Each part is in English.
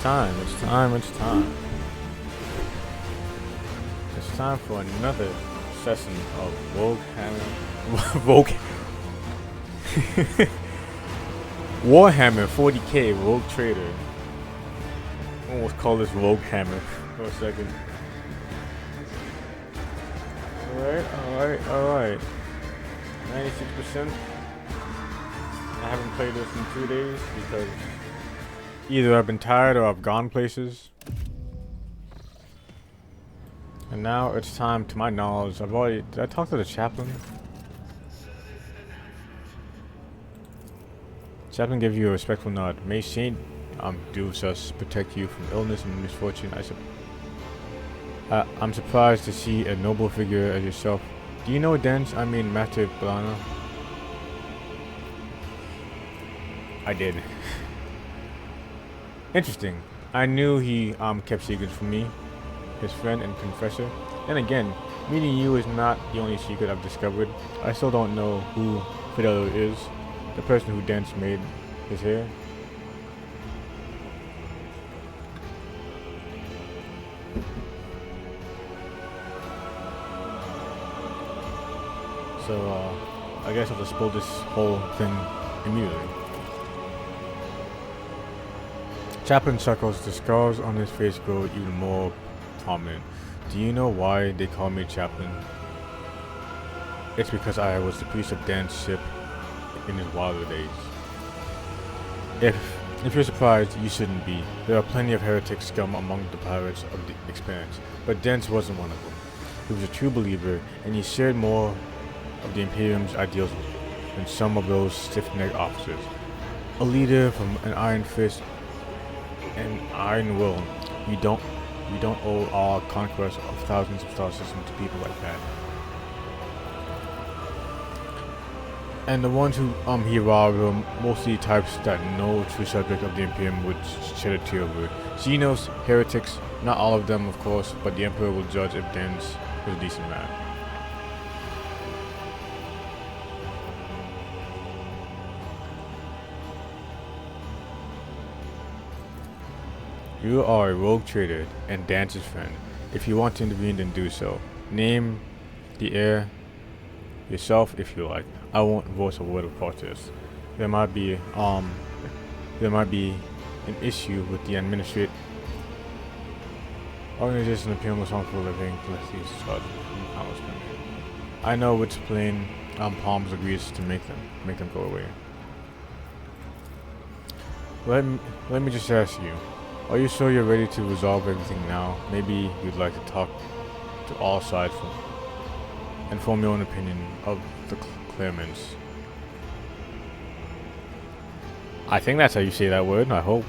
time. It's time. It's time. It's time for another session of Warhammer 40k Rogue Trader. Almost call this Rogue Hammer for a second. Alright. 96%. I haven't played this in 2 days because either I've been tired or I've gone places. And now it's time, to my knowledge, did I talk to the chaplain? Chaplain gave you a respectful nod. May Saint Dulcus protect you from illness and misfortune. I'm surprised to see a noble figure as yourself. Do you know Master Blana? I did. Interesting. I knew he kept secrets from me, his friend and confessor. And again, meeting you is not the only secret I've discovered. I still don't know who Fidelio is, the person who Dance made his hair. So, I guess I'll just spill this whole thing immediately. Chaplain chuckles. The scars on his face grow even more prominent. Do you know why they call me Chaplain? It's because I was the priest of Dan's ship in his wilder days. If you're surprised, you shouldn't be. There are plenty of heretic scum among the pirates of the Expanse, but Dance wasn't one of them. He was a true believer, and he shared more of the Imperium's ideals than some of those stiff-necked officers. A leader from an iron fist and iron will. You don't owe all conquest of thousands of star systems to people like that. And the ones who he robbed were mostly types that no true subject of the Imperium would shed a tear over. Xenos, heretics, not all of them of course, but the Emperor will judge if Dance was a decent man. You are a rogue trader and Dance's friend. If you want to intervene, then do so. Name the heir yourself if you like. I won't voice a word of protest. There might be an issue with the administrative organization of Imperial responsible for living I know which plane Palms agrees to make them go away. Let me just ask you. Are you sure you're ready to resolve everything now? Maybe you'd like to talk to all sides and form your own opinion of the claimants. I think that's how you say that word, I hope.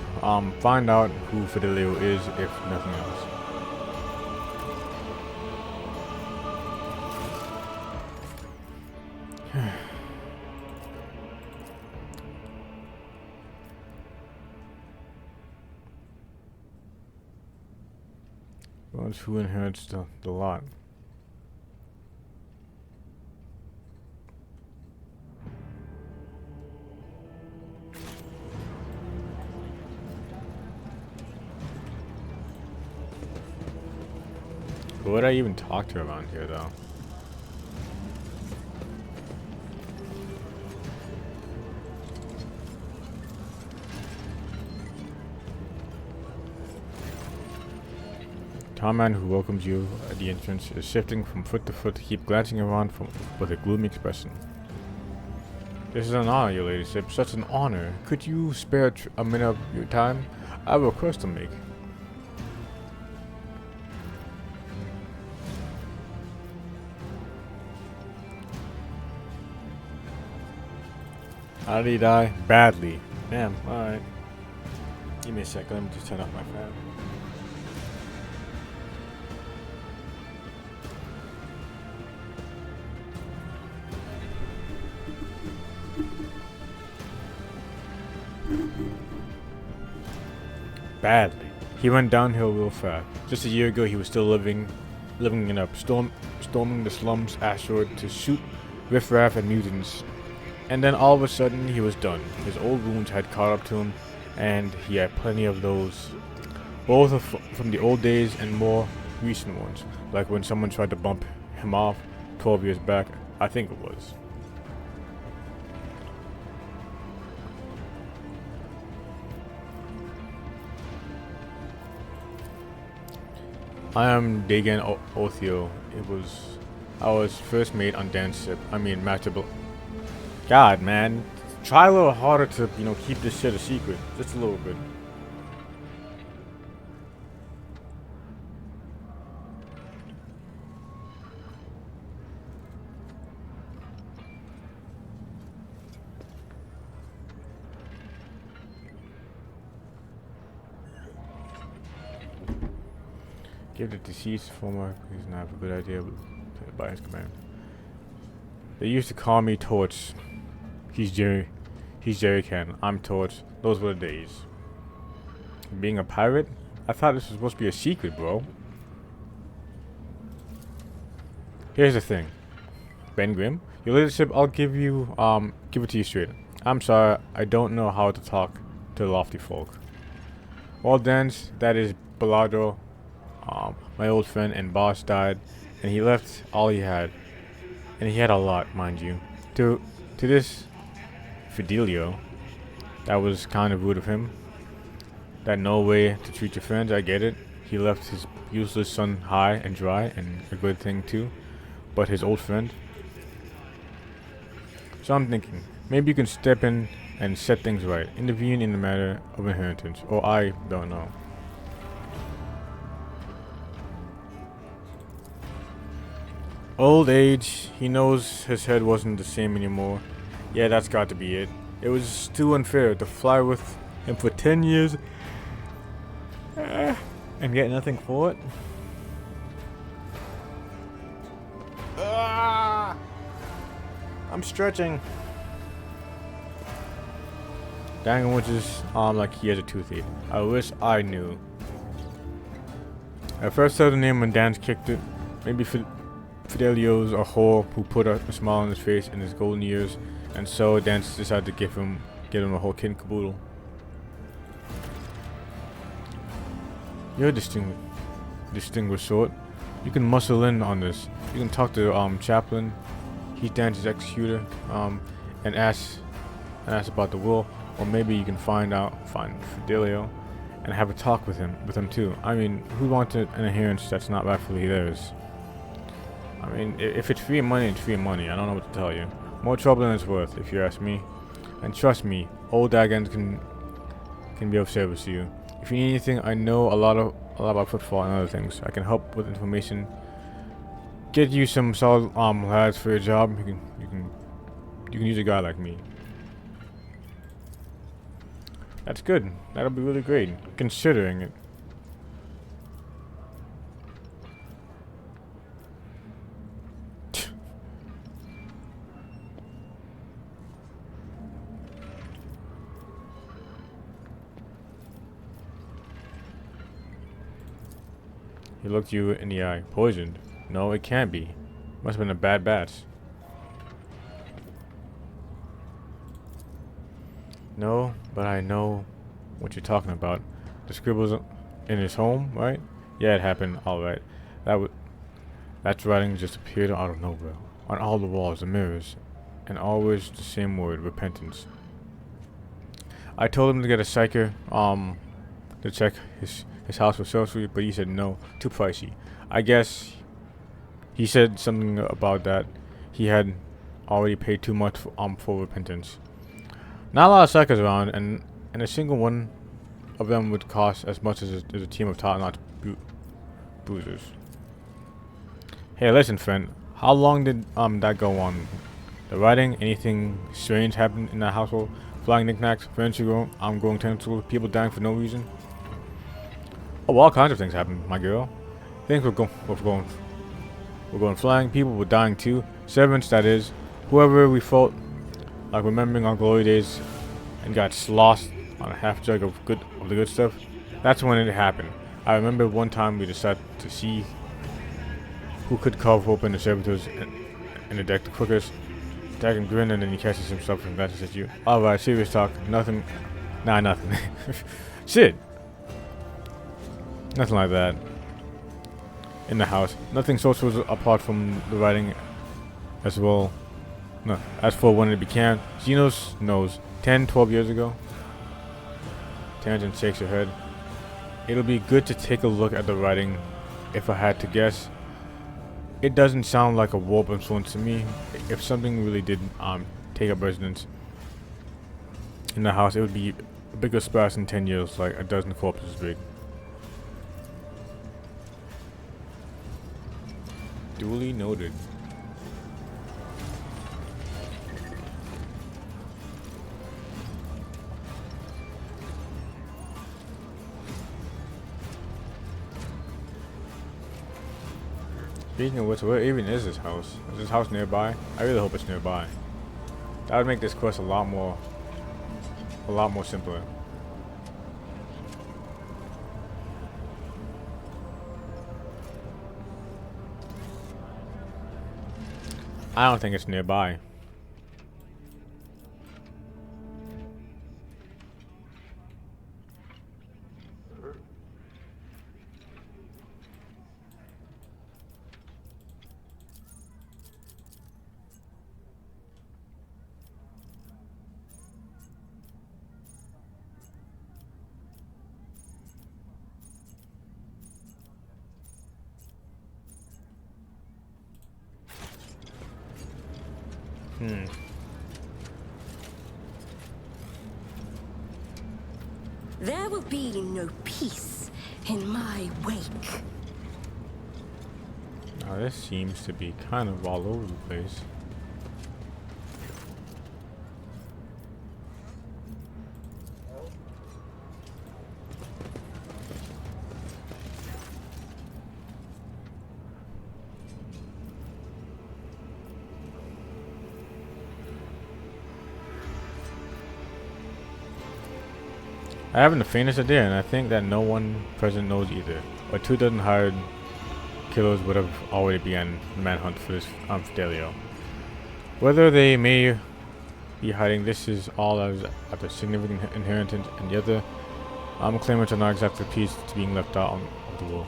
Find out who Fidelio is, if nothing else. Who inherits the lot? Who would I even talk to around here though? Man who welcomes you at the entrance is shifting from foot to foot to keep glancing around with a gloomy expression. This is an honor, your ladyship. Such an honor. Could you spare a minute of your time? I have a request to make. How did he die? Badly. Damn, alright. Give me a second, let me just turn off my fan. Badly. He went downhill real fast. Just a year ago, he was still living in a storming the slums asteroid to shoot riffraff and mutants. And then all of a sudden, he was done. His old wounds had caught up to him, and he had plenty of those Both are from the old days and more recent ones, like when someone tried to bump him off 12 years back, I think it was. I am Dagan Othio. I was first mate on Dan's ship. I mean, God, man. Try a little harder to, keep this shit a secret. Just a little bit. Give the deceased former he's not a good idea by his command. They used to call me Torch. He's Jerry Can. I'm Torch. Those were the days. Being a pirate? I thought this was supposed to be a secret, bro. Here's the thing. Ben Grimm, your leadership, I'll give it to you straight. I'm sorry, I don't know how to talk to the lofty folk. Well, Dance, that is Bellardo. My old friend and boss died, and he left all he had, and he had a lot, mind you. To this Fidelio, that was kind of rude of him. That no way to treat your friends. I get it. He left his useless son high and dry, and a good thing too. But his old friend. So I'm thinking, maybe you can step in and set things right, intervene in the matter of inheritance, or I don't know. Old age, he knows his head wasn't the same anymore. Yeah, that's got to be it. It was too unfair to fly with him for 10 years and get nothing for it. I'm stretching. Dang, which is like he has a toothache. I wish I knew. I first saw the name when Dan's kicked it. Maybe Fidelio's a whore who put a smile on his face in his golden years, and so Dan decided to give him a whole kid and caboodle. You're a distinguished sort. You can muscle in on this. You can talk to Chaplain. He's Dan's executor. And ask about the will, or maybe you can find Fidelio, and have a talk with him too. I mean, who wanted an adherence that's not rightfully theirs? I mean, if it's free money, it's free money. I don't know what to tell you. More trouble than it's worth, if you ask me. And trust me, old Dagons can be of service to you. If you need anything, I know a lot about football and other things. I can help with information. Get you some solid lads for your job. You can use a guy like me. That's good. That'll be really great, considering it. He looked you in the eye. Poisoned? No, it can't be. Must have been a bad batch. No, but I know what you're talking about. The scribbles in his home, right? Yeah, it happened. All right. That's writing just appeared out of nowhere on all the walls, the mirrors, and always the same word: repentance. I told him to get a psyker, to check his house for sorcery, but he said no, too pricey. I guess he said something about that. He had already paid too much for repentance. Not a lot of psychers around, and a single one of them would cost as much as a team of top-notch bruisers. Hey, listen, friend. How long did that go on? The writing? Anything strange happened in that household? Flying knickknacks, furniture growing tentacles, people dying for no reason? Oh, all kinds of things happened, my girl. Things were going flying. People were dying too. Servants, that is. Whoever we felt like remembering our glory days and got lost on a half jug of the good stuff. That's when it happened. I remember one time we decided to see who could carve open the servitors and the deck the quickest. Dagon grinned and then he catches himself and glances at you. Alright, serious talk. Nothing. Nah, nothing. Shit. Nothing like that. In the house. Nothing social apart from the writing as well. No. As for when it began, Xenos knows. 10, 12 years ago. Tangent shakes her head. It'll be good to take a look at the writing if I had to guess. It doesn't sound like a warp influence to me. If something really did take up residence in the house, it would be a bigger splash in 10 years, like a dozen corpses big. Duly noted. Speaking of which, where even is this house? Is this house nearby? I really hope it's nearby. That would make this quest a lot more simpler. I don't think it's nearby. There will be no peace in my wake. Now this seems to be kind of all over the place. I haven't the faintest idea, and I think that no one present knows either. But 2 dozen hired killers would have already begun the manhunt for this Fidelio. Whether they may be hiding this is all as a significant inheritance, and the other claimants are not exactly pleased to being left out of the will.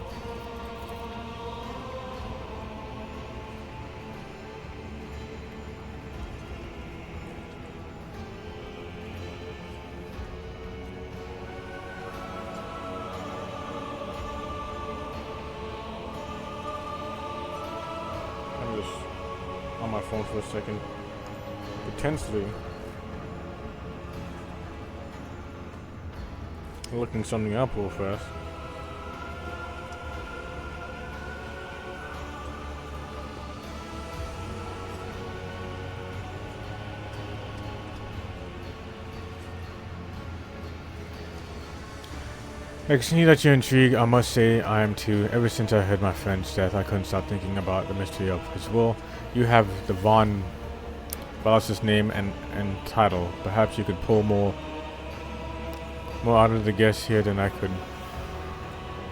On my phone for a second, potentially looking something up real fast. I can see that you're intrigued. I must say I am too. Ever since I heard my friend's death, I couldn't stop thinking about the mystery of his will. You have the Von Ballas's name and title. Perhaps you could pull more out of the guess here than I could.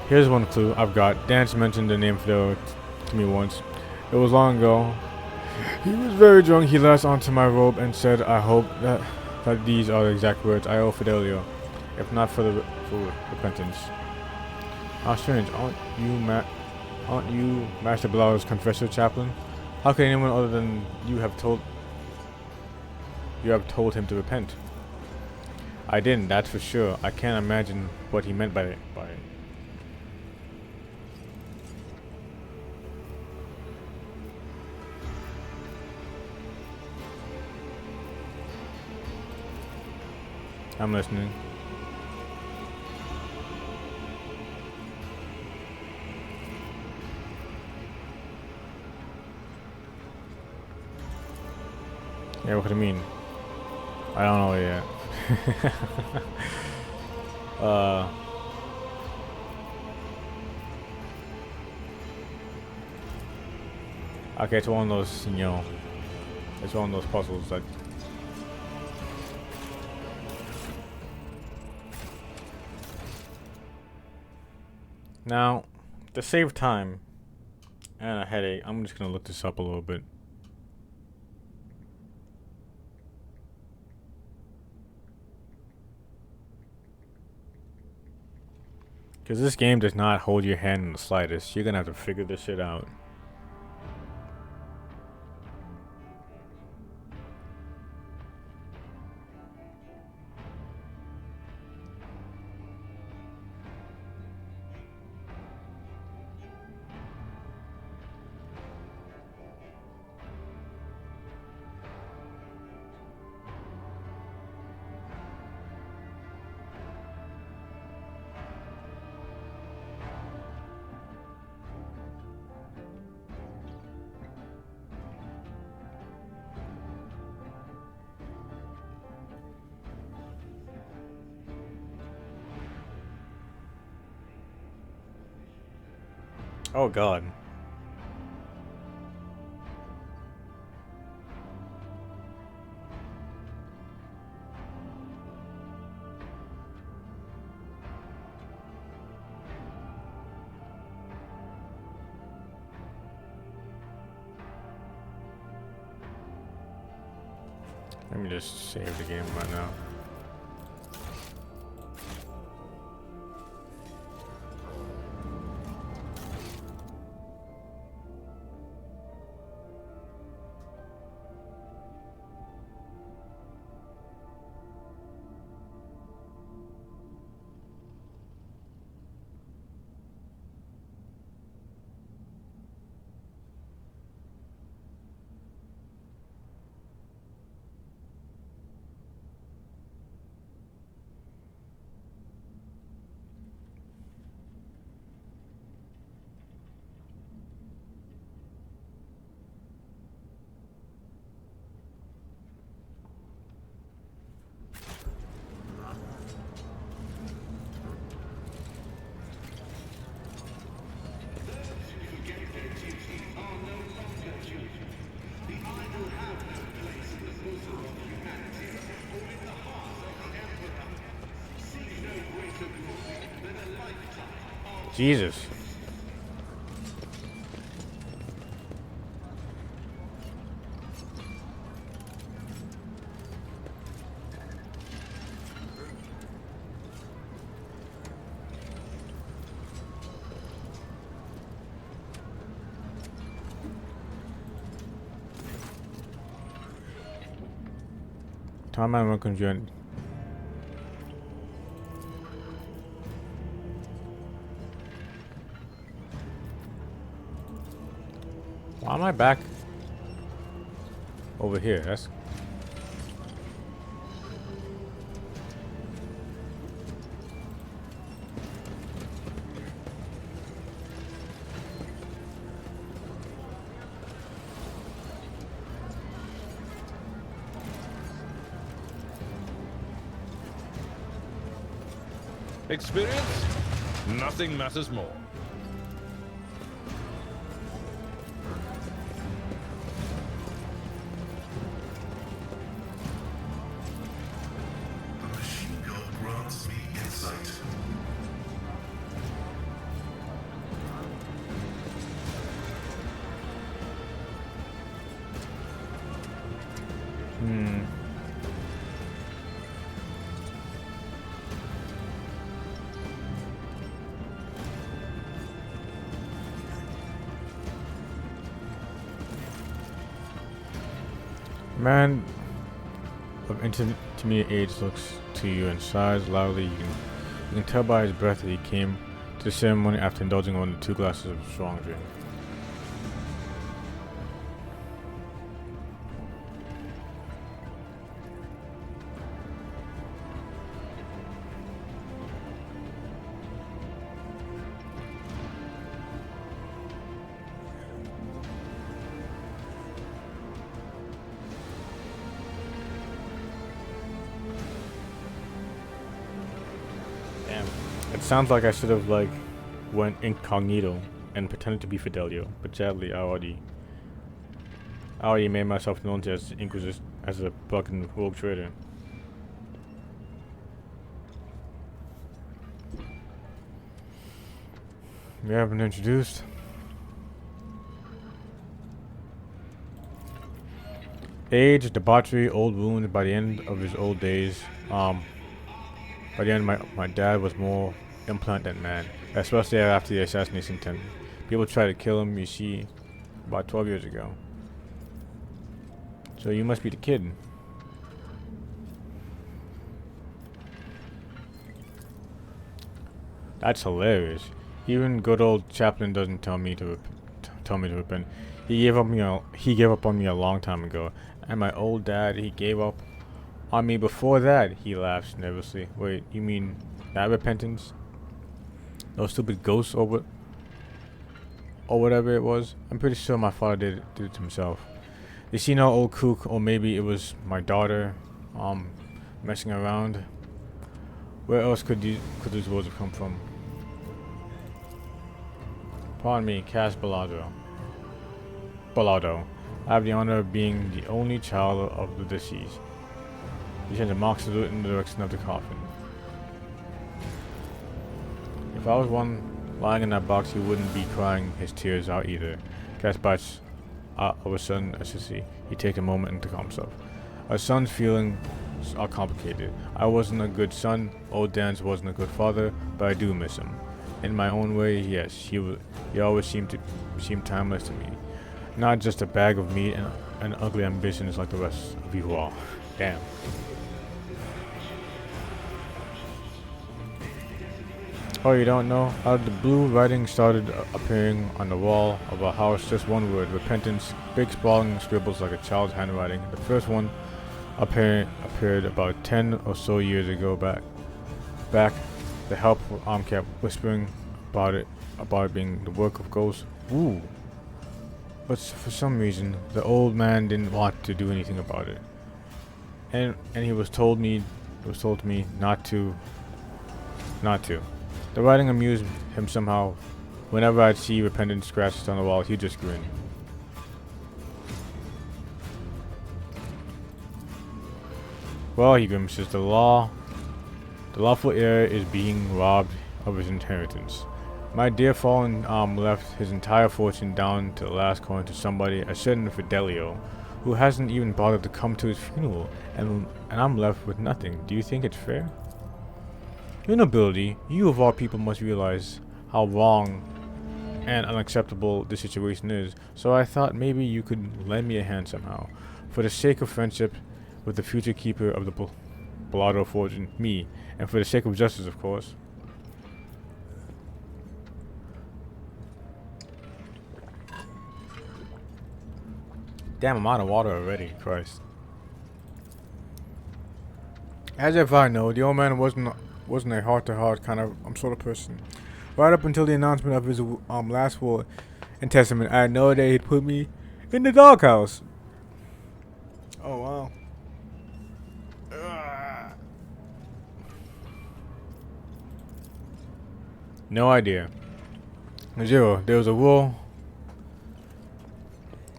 Here's one clue I've got. Dance mentioned the name Fidelio to me once. It was long ago. He was very drunk. He latched onto my robe and said, "I hope that these are the exact words I owe Fidelio, if not for repentance." How strange! Aren't you Master Blau's confessor chaplain? How could anyone other than you have told him to repent? I didn't, that's for sure. I can't imagine what he meant by it. I'm listening. Yeah, what do you mean? I don't know yet. Okay, it's one of those, it's one of those puzzles that. Now, to save time and a headache, I'm just gonna look this up a little bit. Because this game does not hold your hand in the slightest. You're gonna have to figure this shit out. Oh god. Let me just save the game right now. Jesus. Time I'm conjoined. Why am I back over here? That's Experience? Nothing matters more. The machine gun grants me insight. man of intermediate age looks to you and sighs loudly. You can tell by his breath that he came to the ceremony after indulging on 2 glasses of strong drink. It sounds like I should have went incognito and pretended to be Fidelio, but sadly I already made myself known to as Inquisition as a fucking rogue trader. We have been introduced. Age, debauchery, old wounds. By the end of his old days, by the end, my dad was more implant than man. especially after the assassination attempt. People tried to kill him, you see, about 12 years ago. So you must be the kid. That's hilarious. Even good old Chaplin doesn't tell me to repent. He gave up on me a long time ago. And my old dad, he gave up on me before that. He laughs nervously. Wait, you mean that repentance? Those stupid ghosts or whatever it was? I'm pretty sure my father did it to himself. You see no old kook, or maybe it was my daughter messing around. Where else could these words have come from? Pardon me, Cass Balado. I have the honor of being the only child of the deceased. He sends a mock salute in the direction of the coffin. If I was one lying in that box, he wouldn't be crying his tears out either. Cass bites of a sudden ecstasy. He takes a moment to calm himself. Our son's feelings are complicated. I wasn't a good son. Old Dan's wasn't a good father, but I do miss him. In my own way, yes, he always seemed timeless to me. Not just a bag of meat and ugly ambitions like the rest of you all. Damn. Oh, you don't know? Out of the blue, writing started appearing on the wall of our house. Just one word: repentance. Big sprawling scribbles like a child's handwriting. The first one appeared about 10 or so years ago. Back. The help kept whispering about it being the work of ghosts. Ooh. But for some reason, the old man didn't want to do anything about it. And it was told to me not to. The writing amused him somehow. Whenever I'd see repentance scratched on the wall, he'd just grin. Well, he grimaces, the lawful heir is being robbed of his inheritance. My dear fallen left his entire fortune down to the last coin to somebody, a certain Fidelio, who hasn't even bothered to come to his funeral, and I'm left with nothing. Do you think it's fair? Your nobility, you of all people must realize how wrong and unacceptable this situation is, so I thought maybe you could lend me a hand somehow. For the sake of friendship with the future keeper of the Balado fortune, me, and for the sake of justice, of course. Damn, I'm out of water already, Christ. As if I know, the old man wasn't a heart-to-heart kind of sort of person. Right up until the announcement of his last will and testament, I had no idea he'd put me in the doghouse. Oh wow. No idea. Zero. There was a will.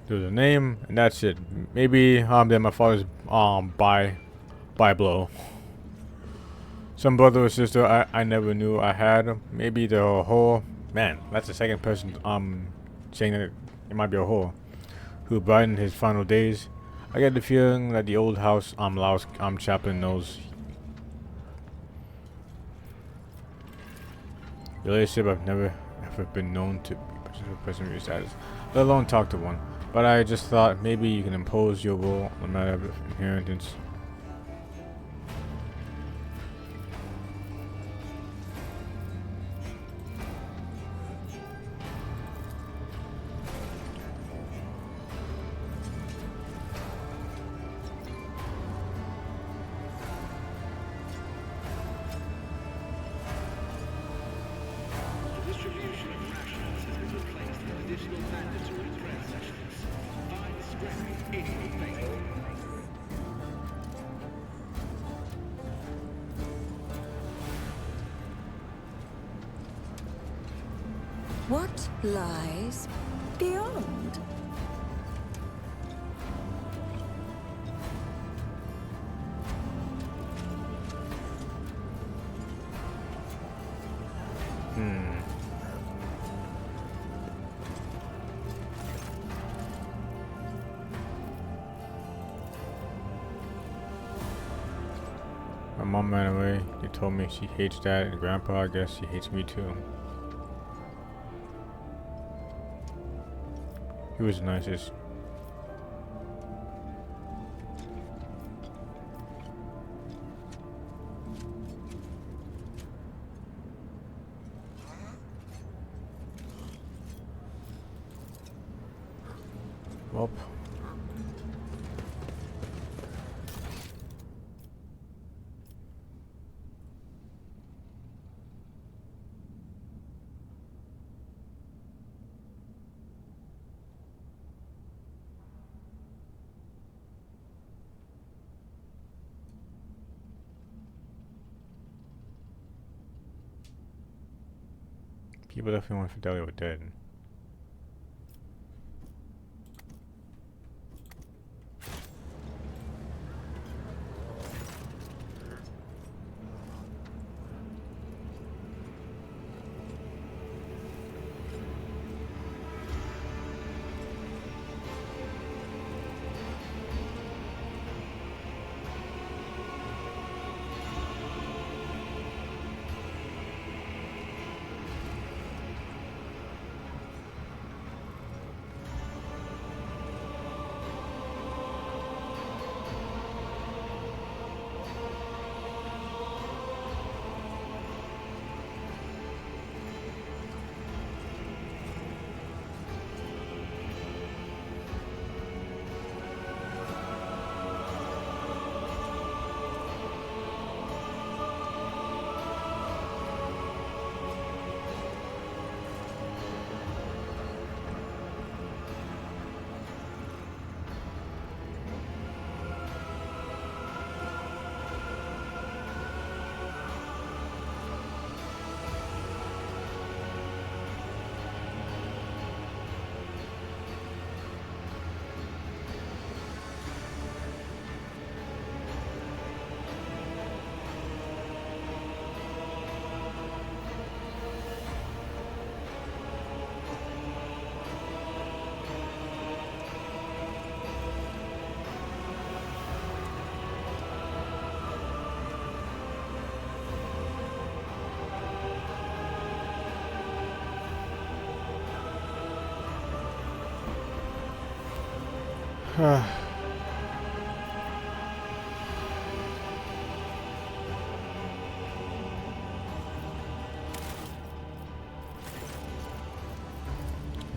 There was a name, and that's it. Maybe then my father's by blow. Some brother or sister I never knew I had. Maybe they're a whore. Man, that's the second person saying that it might be a whore who brightened his final days. I get the feeling that the old house Chaplin knows. Relationship I've never ever been known to person your status, let alone talk to one. But I just thought maybe you can impose your will on the matter of inheritance. What lies beyond? My mom ran away. They told me she hates dad and grandpa. I guess she hates me too. He was the nicest. Well. People definitely want Fidelio were dead.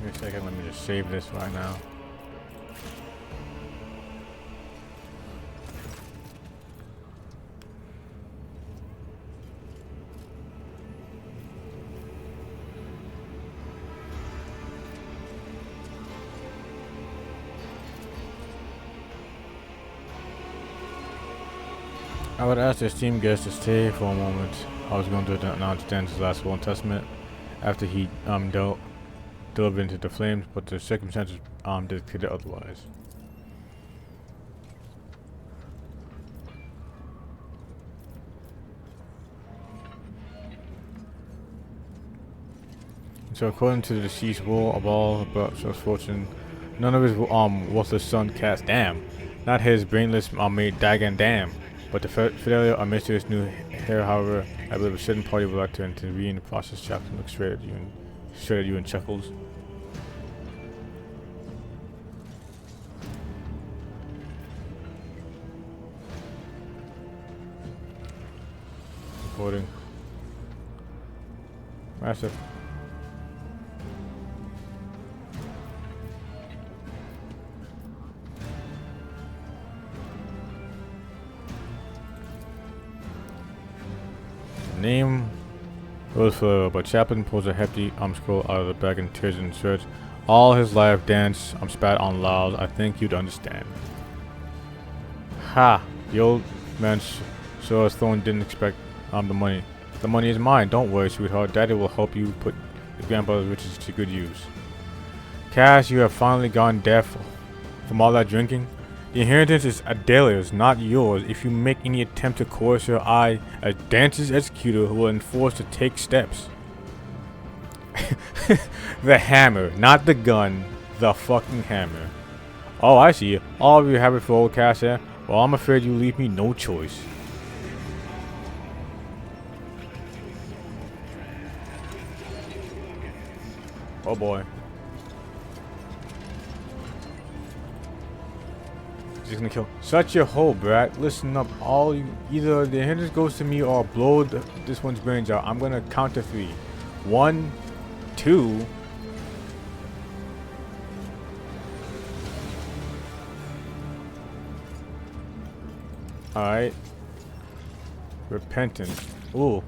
Give me a second, let me just save this right now. I would ask the esteemed guest to stay for a moment. I was going to announce Dan's last will and testament after he delivered into the flames, but the circumstances dictated otherwise. So according to the deceased will of all but fortune, none of his worthless son cast damn, not his brainless made Dagon damn, but the Fidelio a mysterious new heir. However, I believe a certain party would like to intervene in the process. Chaplain looks straight at you and chuckles. Recording. Massive. Name goes for, but Chaplain pulls a hefty scroll out of the bag and tears it and swears, all his life dance spat on loud. I think you'd understand. Ha! The old man saw as Thorn didn't expect the money. The money is mine. Don't worry, sweetheart. Daddy will help you put your grandfather's riches to good use. Cass, you have finally gone deaf from all that drinking. The inheritance is Adelia's, not yours. If you make any attempt to coerce her, I, as Dance's executor, will enforce to take steps. The hammer, not the gun. The fucking hammer. Oh, I see. All of you have it for old Cass, eh? Well, I'm afraid you leave me no choice. Oh boy. He's gonna kill. Shut your hole, brat. Listen up. All you, either the inheritance goes to me or I'll blow this one's brains out. I'm gonna count to 3. 1, 2. Alright. Repentance. Ooh.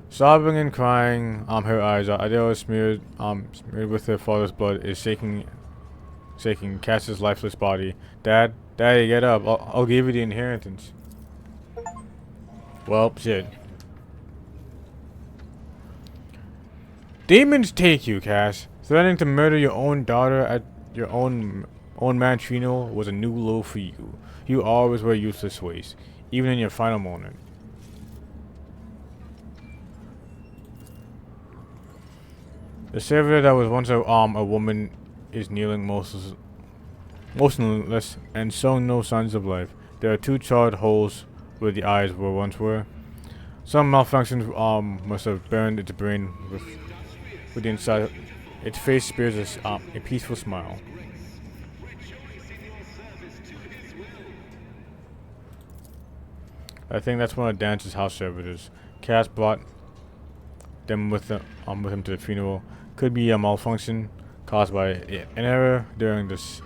Sobbing and crying, her eyes are Adele smeared with her father's blood is shaking Cass's lifeless body. Daddy, get up. I'll give you the inheritance. Well, shit. Demons take you, Cass. Threatening to murder your own daughter at your own man's funeral was a new low for you. You always were useless waste, even in your final moment. The servitor that was once a woman is kneeling motionless and showing no signs of life. There are 2 charred holes where the eyes once were. Some malfunctions must have burned its brain with the inside. Its face bears a peaceful smile. I think that's one of Dance's house servitors. Cass brought them with him to the funeral. Could be a malfunction caused by an error during this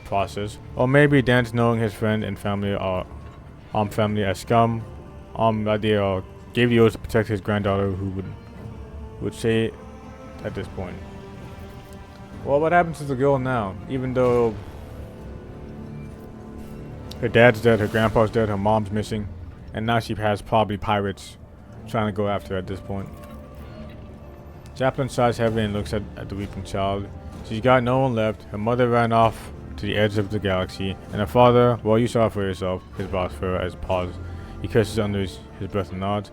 process, or maybe Dance knowing his friend and family are family as scum, that they gave the oath to protect his granddaughter, who would say at this point. Well, what happens to the girl now? Even though her dad's dead, her grandpa's dead, her mom's missing, and now she has probably pirates trying to go after her at this point. Chaplin sighs heavily and looks at the weeping child. She's got no one left. Her mother ran off to the edge of the galaxy, and her father, well, you saw for yourself, his boss for as paused. He curses under his breath and nods.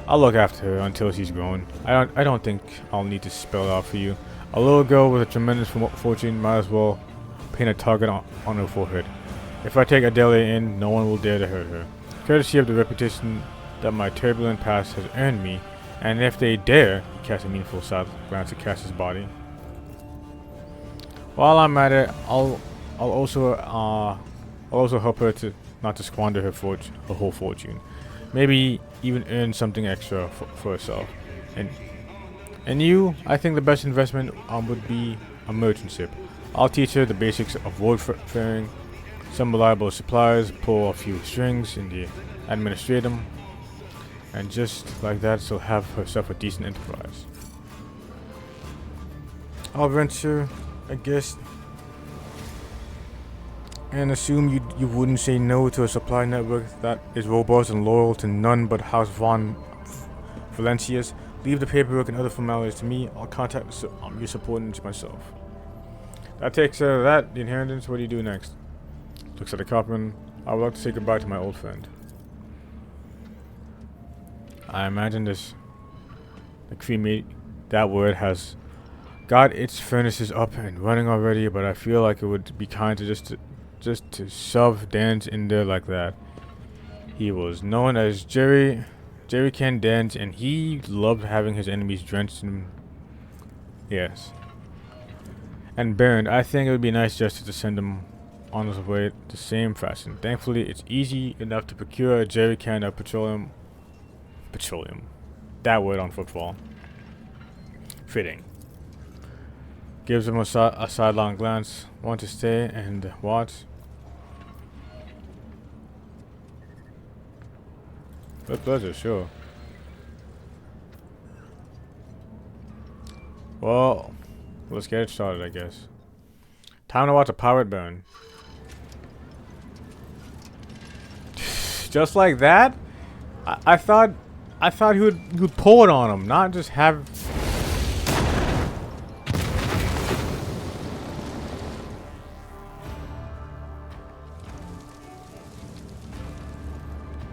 I'll look after her until she's grown. I don't think I'll need to spell it out for you. A little girl with a tremendous fortune might as well paint a target on her forehead. If I take Adelia in, no one will dare to hurt her. Courtesy of the reputation that my turbulent past has earned me, and if they dare, he casts a meaningful side glance at Cass's body. While I'm at it, I'll also help her to not to squander her whole fortune. Maybe even earn something extra for herself. And you, I think the best investment would be a merchantship. I'll teach her the basics of warfaring, some reliable supplies, pull a few strings in the administratum, and just like that she'll have herself a decent enterprise. I'll venture, I guess, and assume you wouldn't say no to a supply network that is robust and loyal to none but House Von Valencias. Leave the paperwork and other formalities to me. I'll contact your subordinates myself. That takes care of that. The inheritance. What do you do next? Looks at the copper. I would like to say goodbye to my old friend. I imagine the cremate, that word has got its furnaces up and running already, but I feel like it would be kind to just to shove Dan's in there like that. He was known as Jerry Can Dan's, and he loved having his enemies drenched in, yes, and burned. I think it would be nice just to send him on his way the same fashion. Thankfully, it's easy enough to procure a jerry can of petroleum. That word on football. Fitting. Gives him a sidelong glance. Want to stay and watch? With pleasure, sure. Well, let's get it started, I guess. Time to watch a pirate burn. Just like that? I thought he would pull it on him, not just have.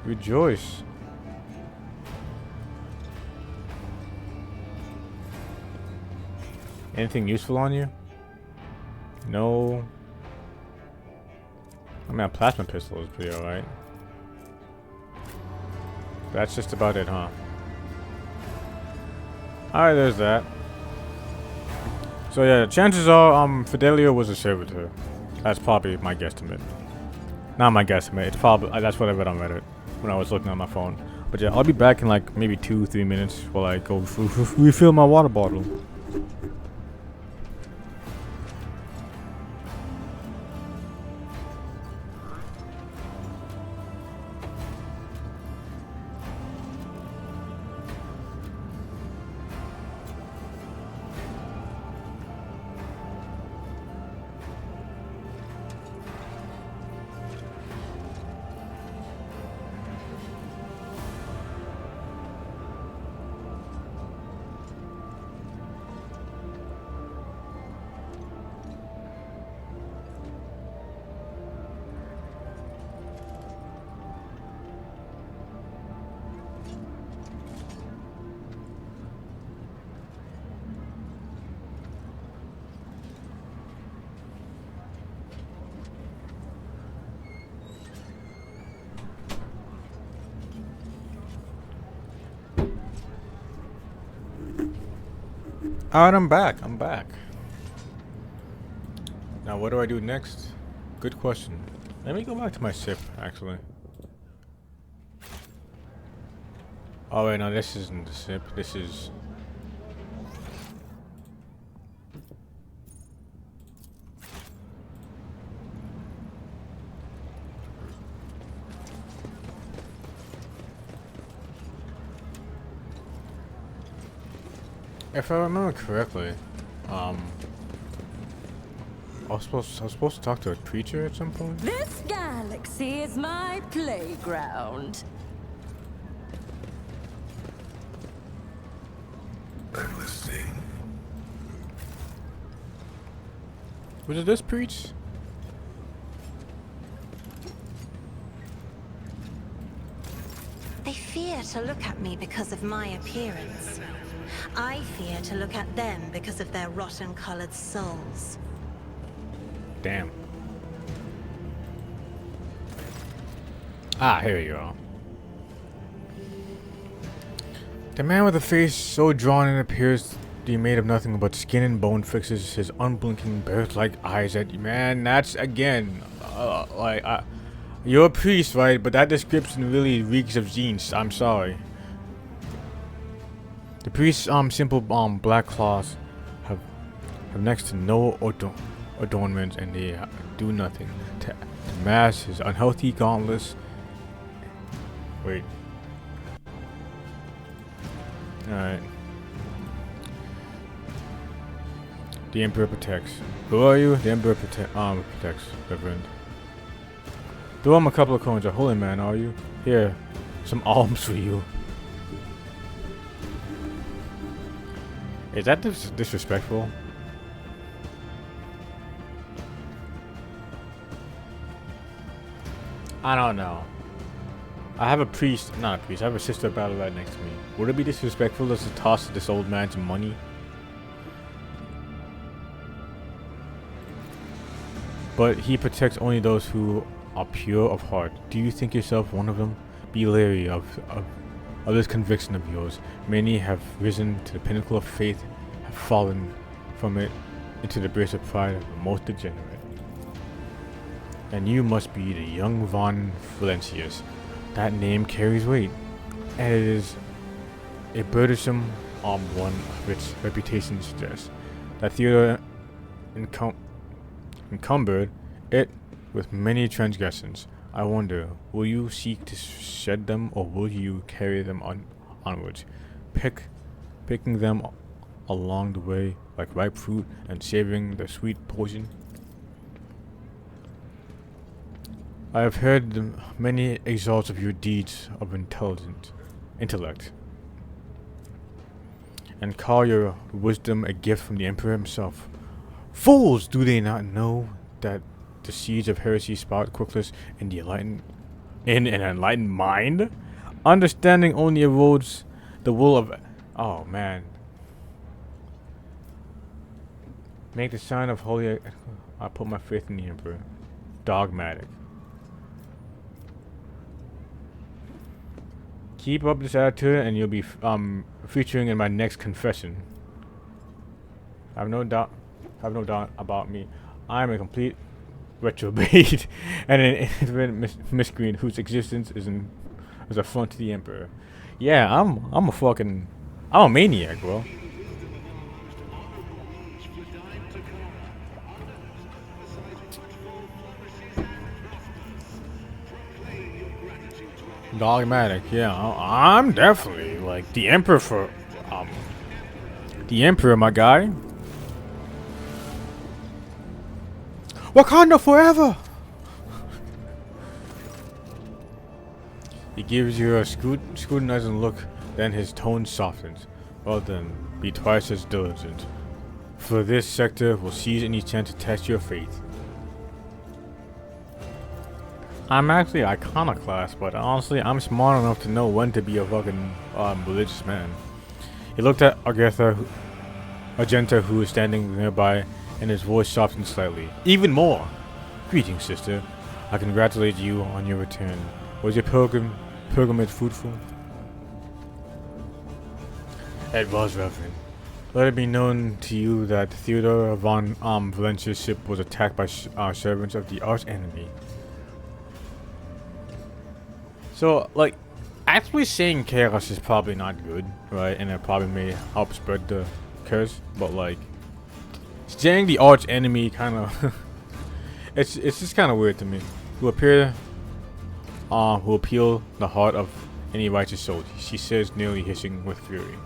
Rejoice. Anything useful on you? No. I mean, a plasma pistol is pretty alright. That's just about it, huh? Alright, there's that. So yeah, chances are, Fidelio was a servitor. That's probably my guesstimate. Not my guesstimate. It's probably that's what I read on Reddit when I was looking on my phone. But yeah, I'll be back in like maybe 2-3 minutes while I go refill my water bottle. Alright, I'm back. Now, what do I do next? Good question. Let me go back to my ship, actually. Oh, wait, no, this isn't the ship. This is... If I remember correctly, I was supposed to talk to a creature at some point. This galaxy is my playground. I'm listening. Was it this preach? They fear to look at me because of my appearance. I fear to look at them because of their rotten-colored souls. Damn. Ah, here you go. The man with a face so drawn and appears to be made of nothing but skin and bone fixes his unblinking bird-like eyes at you. Man, that's again, you're a priest, right? But that description really reeks of jeans. I'm sorry. The priest's simple black cloths have next to no adornments, and they do nothing to mask his unhealthy gauntlets. Wait. Alright. The Emperor protects. Who are you? The Emperor protects, Reverend. Throw him a couple of coins. A holy man, are you? Here, some alms for you. Is that disrespectful? I don't know. I have a priest, not a priest, I have a sister battle right next to me. Would it be disrespectful to toss this old man some money? But he protects only those who are pure of heart. Do you think yourself one of them? Be leery of this conviction of yours. Many have risen to the pinnacle of faith, have fallen from it into the abyss of pride of the most degenerate. And you must be the young Von Valencius. That name carries weight, and it is a burdensome one of its reputation suggests. That Theodore encumbered it with many transgressions. I wonder, will you seek to shed them, or will you carry them onwards, picking them along the way like ripe fruit and savoring the sweet poison? I have heard many exalts of your deeds of intellect, and call your wisdom a gift from the Emperor himself. Fools! Do they not know that the seeds of heresy sprout quickest in an enlightened mind? Understanding only erodes the will of... Oh, man. Make the sign of holy... I put my faith in the Emperor. Dogmatic. Keep up this attitude and you'll be featuring in my next confession. I have no doubt have no doubt about me. I am a complete retrobate and an infinite miscreant whose existence is an affront to the Emperor. Yeah, I'm a maniac, bro. Dogmatic, yeah. I'm definitely like the Emperor for the Emperor, my guy. Wakanda forever. He gives you a scrutinizing look, then his tone softens. Well then, be twice as diligent. For this sector will seize any chance to test your faith. I'm actually iconoclast, but honestly, I'm smart enough to know when to be a fucking religious man. He looked at Argenta, who was standing nearby, and his voice softened slightly. Even more! Greetings, sister. I congratulate you on your return. Was your pilgrimage fruitful? It was, Reverend. Let it be known to you that Theodore von Valencia's ship was attacked by servants of the arch enemy. So, like, actually saying chaos is probably not good, right? And it probably may help spread the curse, but like, saying the arch enemy kind of, it's just kind of weird to me. Who appeal the heart of any righteous soul, she says, nearly hissing with fury.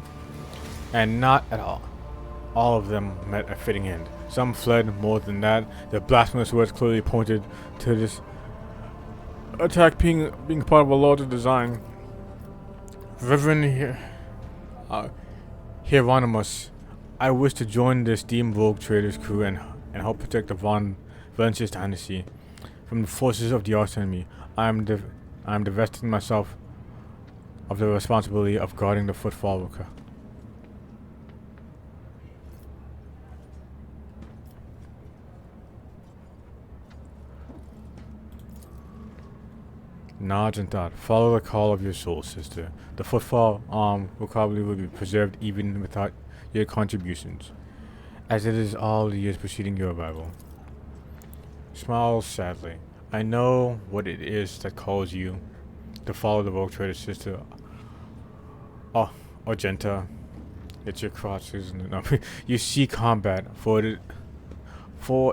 And not at all. All of them met a fitting end. Some fled. More than that, their blasphemous words clearly pointed to this attack being part of a larger design. Reverend Hieronymus, I wish to join this Steam Vogue traders crew and help protect the Von Valencia's dynasty from the forces of the arch enemy. I am divesting myself of the responsibility of guarding the footfall worker. Nods and thought. Follow the call of your soul, sister. The footfall will probably be preserved even without your contributions, as it is all the years preceding your arrival. Smiles sadly. I know what it is that calls you to follow the Rogue Trader, sister. Oh, Argenta. It's your cross, isn't it? No, you see combat, for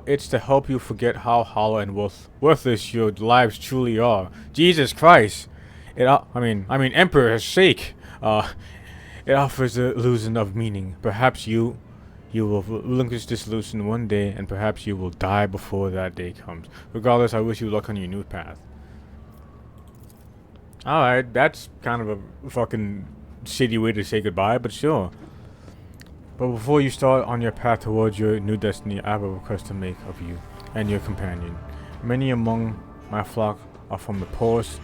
it's to help you forget how hollow and worthless your lives truly are. Jesus Christ! Emperor's sake! It offers the illusion of meaning. Perhaps you will relinquish this illusion one day, and perhaps you will die before that day comes. Regardless, I wish you luck on your new path. Alright, that's kind of a fucking shitty way to say goodbye, but sure. But before you start on your path towards your new destiny, I have a request to make of you and your companion. Many among my flock are from the poorest,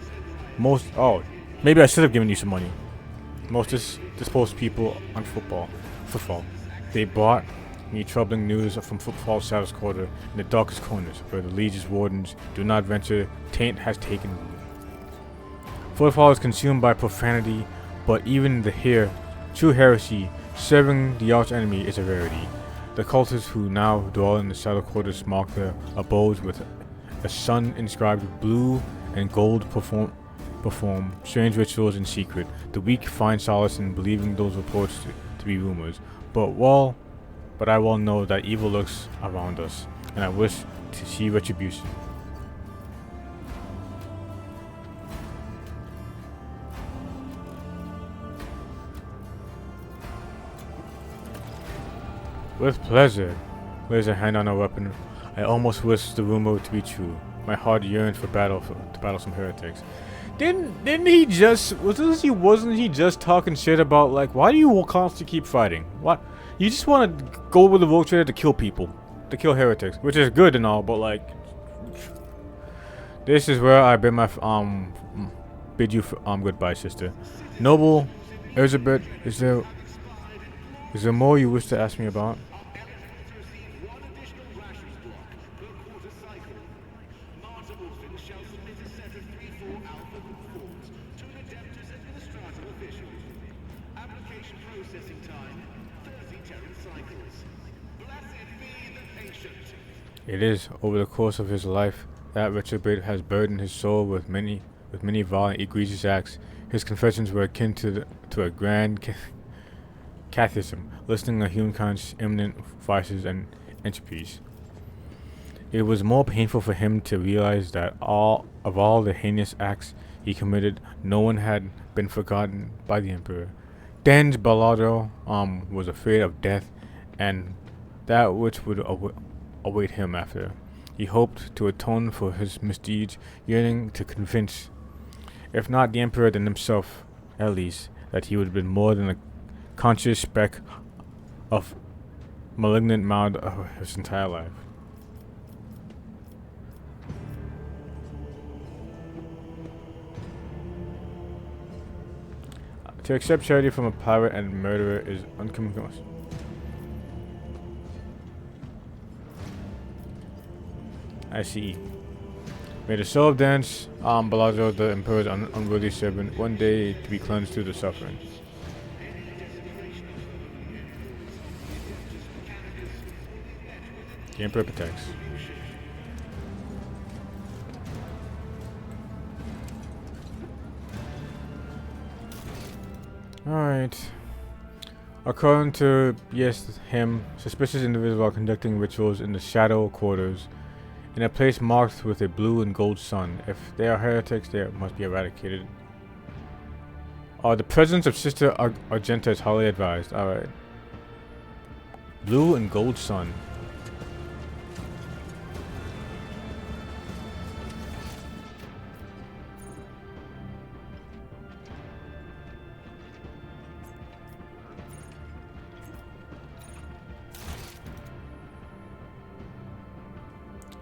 maybe I should have given you some money. Most disposed people on footfall. They brought me troubling news from footfall's saddest quarter in the darkest corners, where the liege's wardens do not venture. Taint has taken root. Footfall is consumed by profanity, but even true heresy, serving the arch enemy is a rarity. The cultists who now dwell in the saddle quarters mark their abodes with a sun inscribed blue and gold perform strange rituals in secret. The weak find solace in believing those reports to be rumors. But I well know that evil lurks around us, and I wish to see retribution. With pleasure. Lays a hand on her weapon. I almost wish the rumor to be true. My heart yearns to battle some heretics. Wasn't he just talking shit about, like, why do you constantly keep fighting? What? You just want to go with the Rogue Trader to kill people, to kill heretics, which is good and all, but like, this is where I bid you goodbye, sister. Noble Elizabeth, is there more you wish to ask me about? It is, over the course of his life, that retrograde has burdened his soul with many violent, egregious acts. His confessions were akin to a grand catechism, listing of humankind's imminent vices and entropies. It was more painful for him to realize that all the heinous acts he committed, no one had been forgotten by the Emperor. Dens Balado was afraid of death and that which would await him after. He hoped to atone for his misdeeds, yearning to convince, if not the Emperor, then himself, at least, that he would have been more than a conscious speck of malignant mound of his entire life. To accept charity from a pirate and murderer is uncomfortable. I see. May the soul of Dance, Balazo, the Emperor's unworthy servant, one day to be cleansed through the suffering. The Emperor protects. Alright. According to him, suspicious individuals are conducting rituals in the shadow quarters in a place marked with a blue and gold sun. If they are heretics, they must be eradicated. The presence of Sister Argenta is highly advised. Alright. Blue and gold sun.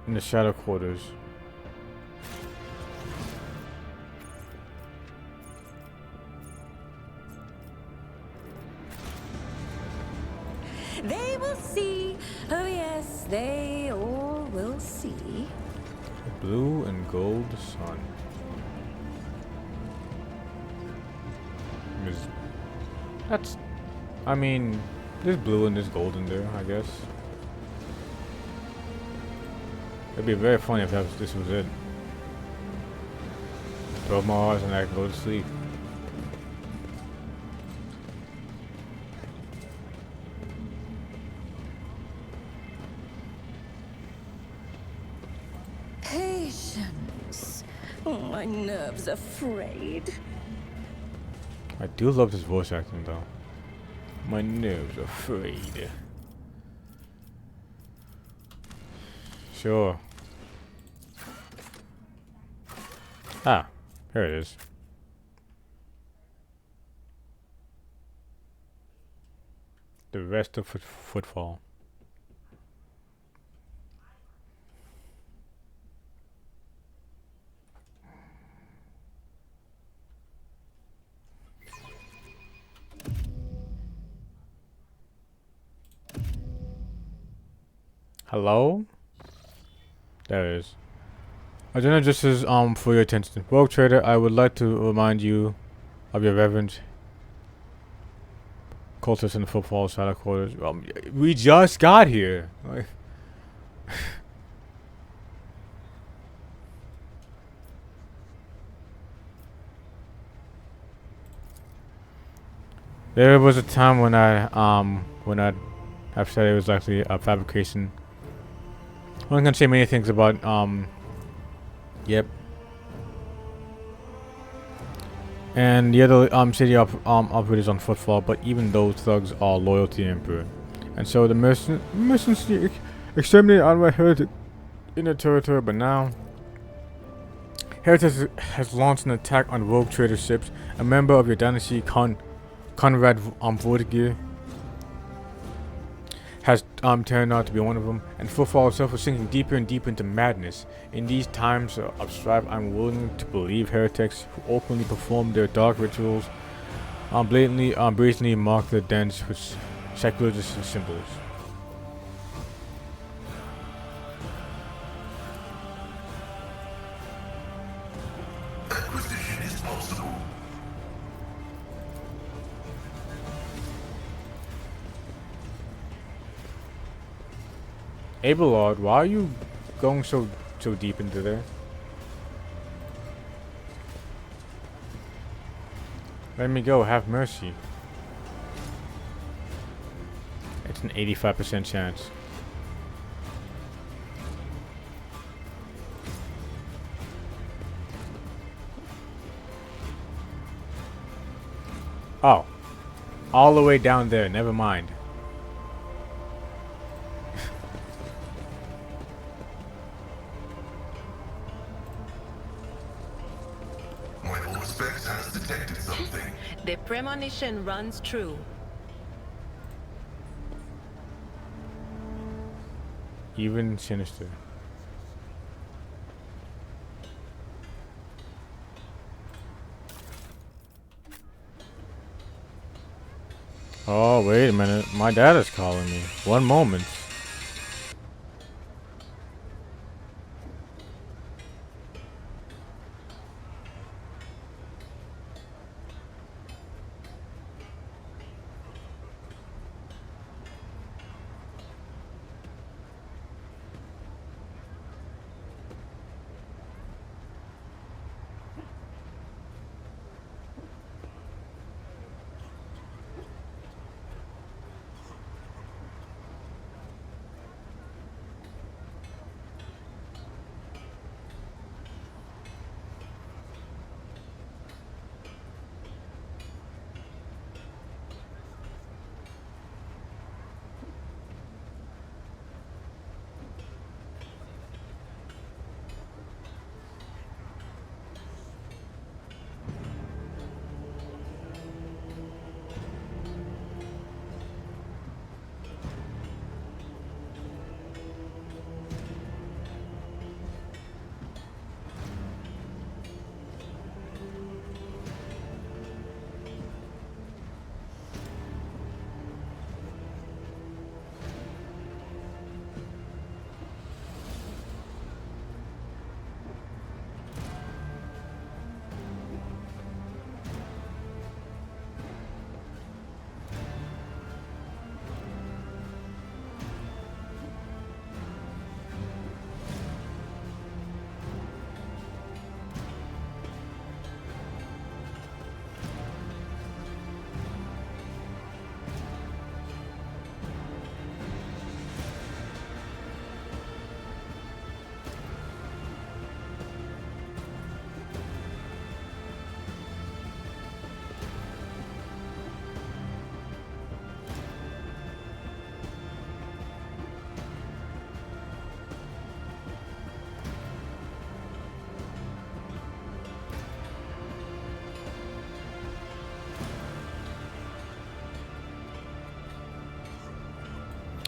In the shadow quarters. They will see. Oh yes, they all will see. Blue and gold sun. That's... I mean, there's blue and there's gold in there, I guess. It'd be very funny if this was it. 12 more hours and I can go to sleep. Patience. Oh, my nerves are frayed. I do love this voice acting though. My nerves are frayed. Sure. Ah, here it is. The rest of Footfall. Hello? There it is. Agenda Justice, for your attention. Rogue Trader, I would like to remind you of your reverend cultists in the Footfall Shadow Quarters. We just got here. Like, there was a time when I have said it was actually a fabrication. I'm not gonna say many things about yep. And the other city operators on Footfall, but even those thugs are loyal to the Emperor. And so the mercenaries exterminated outright heretic in their territory, but now Heritage has launched an attack on rogue trader ships. A member of your dynasty, Conrad Vortigir, has turned out to be one of them, and Footfall itself is sinking deeper and deeper into madness. In these times of strife, I'm willing to believe heretics who openly perform their dark rituals brazenly mark their dens with sacrilegious symbols. Acquisition is possible. Abelard, why are you going so deep into there? Let me go, have mercy. It's an 85% chance. Oh. All the way down there, never mind. My Auspex has detected something. The premonition runs true. Even sinister. Oh, wait a minute. My dad is calling me. One moment.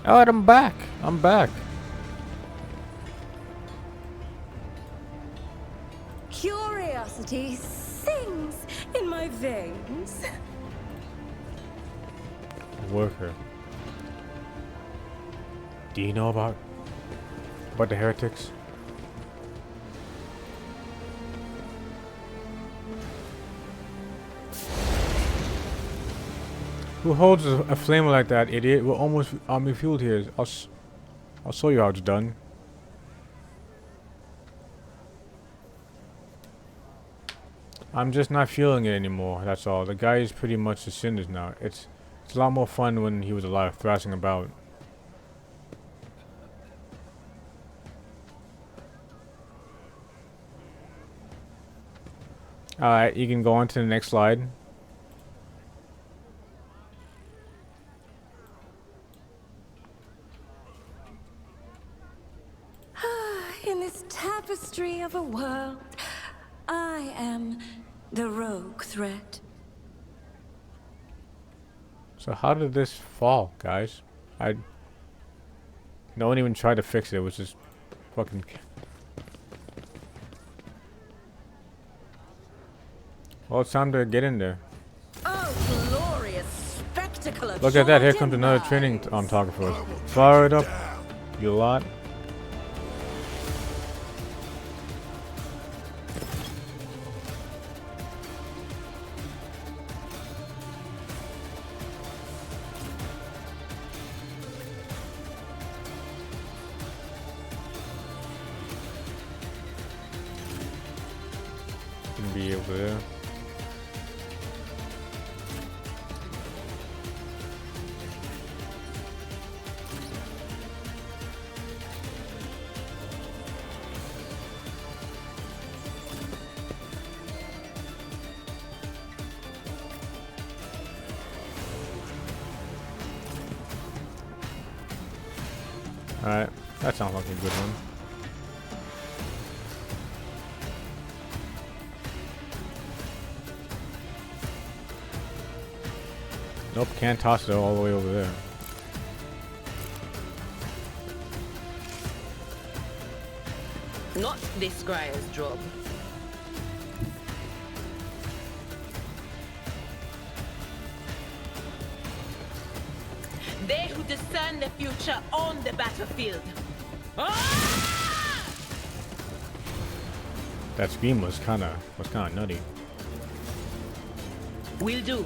Alright, I'm back. I'm back. Curiosity sings in my veins. Worker. Do you know about the heretics? Who holds a flamer like that, idiot? We're almost refueled here. I'll show you how it's done. I'm just not feeling it anymore, that's all. The guy is pretty much a cinders now. It's a lot more fun when he was alive, thrashing about. Alright, you can go on to the next slide. In this tapestry of a world, I am the rogue threat. So how did this fall, guys? No one even tried to fix it. It was just fucking... Well, it's time to get in there. Oh, glorious spectacle of Look at that. Here comes Jordan another Rise. training target for us. Fire it up, you lot. over there. Alright, that sounds like a good one. Nope, can't toss it all the way over there. Not this Scryer's job. They who discern the future on the battlefield. Ah! That scream was kinda nutty. Will do.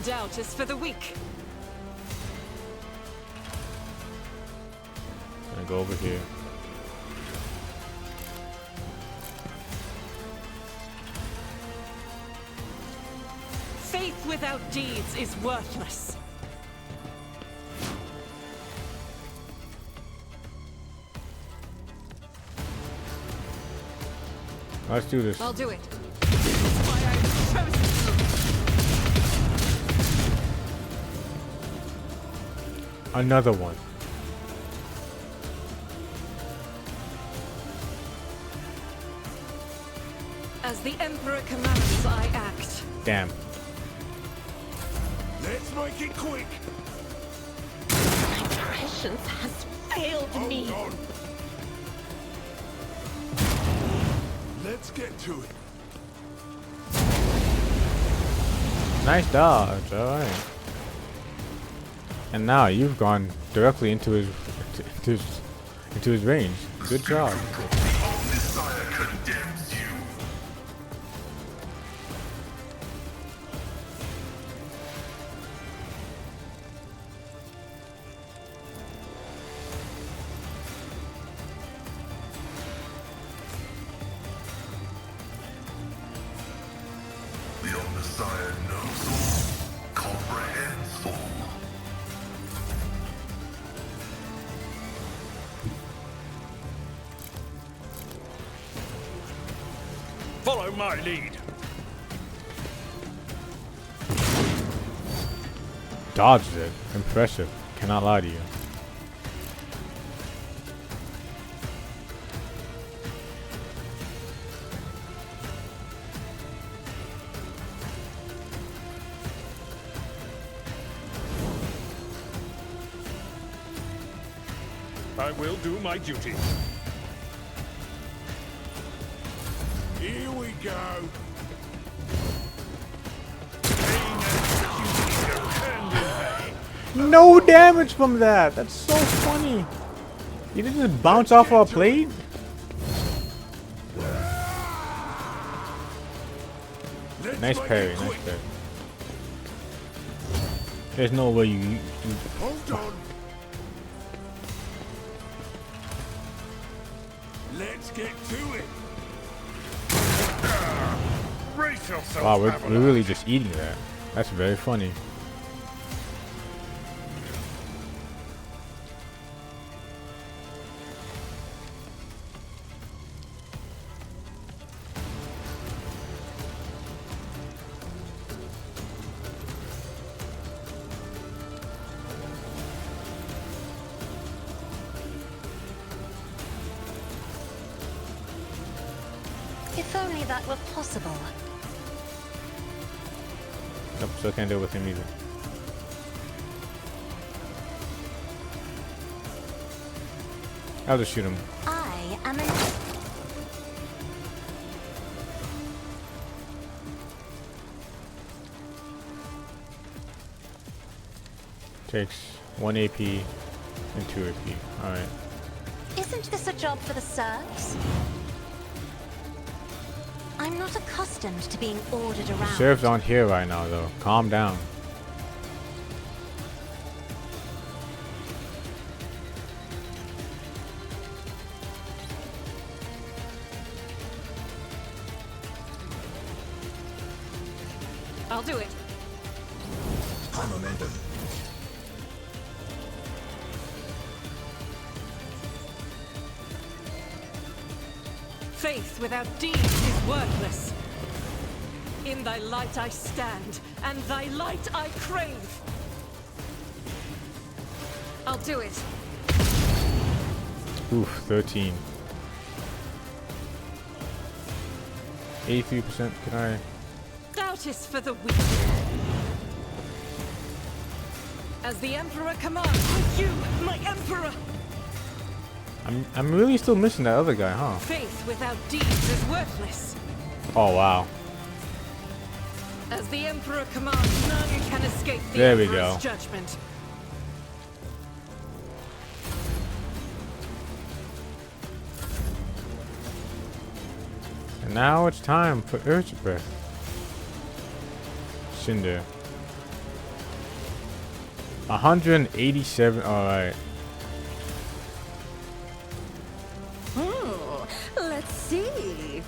Doubt is for the weak. Gonna go over here. Faith without deeds is worthless. Let's do this. I'll do it. Why I've chosen you. Another one. As the Emperor commands, I act. Damn. Let's make it quick. My prescience has failed me. Hold on. Let's get to it. Nice dodge, alright. And now you've gone directly into his range. Good job. The Omnisire condemns you. The Omnisire knows all, comprehends all. Follow my lead. Dodged it. Impressive. Cannot lie to you. I will do my duty. Here we go. Pain and duty go hand in hand. No damage from that. That's so funny. You didn't just bounce off our plate? Let's Nice make parry, it nice quick. parry. There's no way you Hold on. Let's get to it. Brace yourself, wow, we're Avalanche. really just eating that. That's very funny. If only that were possible. Nope, still can't deal with him either. I'll just shoot him. I am an... Takes 1 AP and 2 AP. Alright. Isn't this a job for the serfs? I'm not accustomed to being ordered around. Serves aren't here right now though. Calm down. I'll do it. High momentum. Faith without deeds is worthless. In thy light I stand, and thy light I crave. I'll do it. Oof, 13. 83%. Can I? Doubt is for the weak. As the Emperor commands, with you, my Emperor! I'm really still missing that other guy, huh? Faith without deeds is worthless. Oh wow. As the Emperor commands, none can escape the There we Emperor's go. judgment. And now it's time for Urge Breath. Cinder. 187. Alright. Let's see.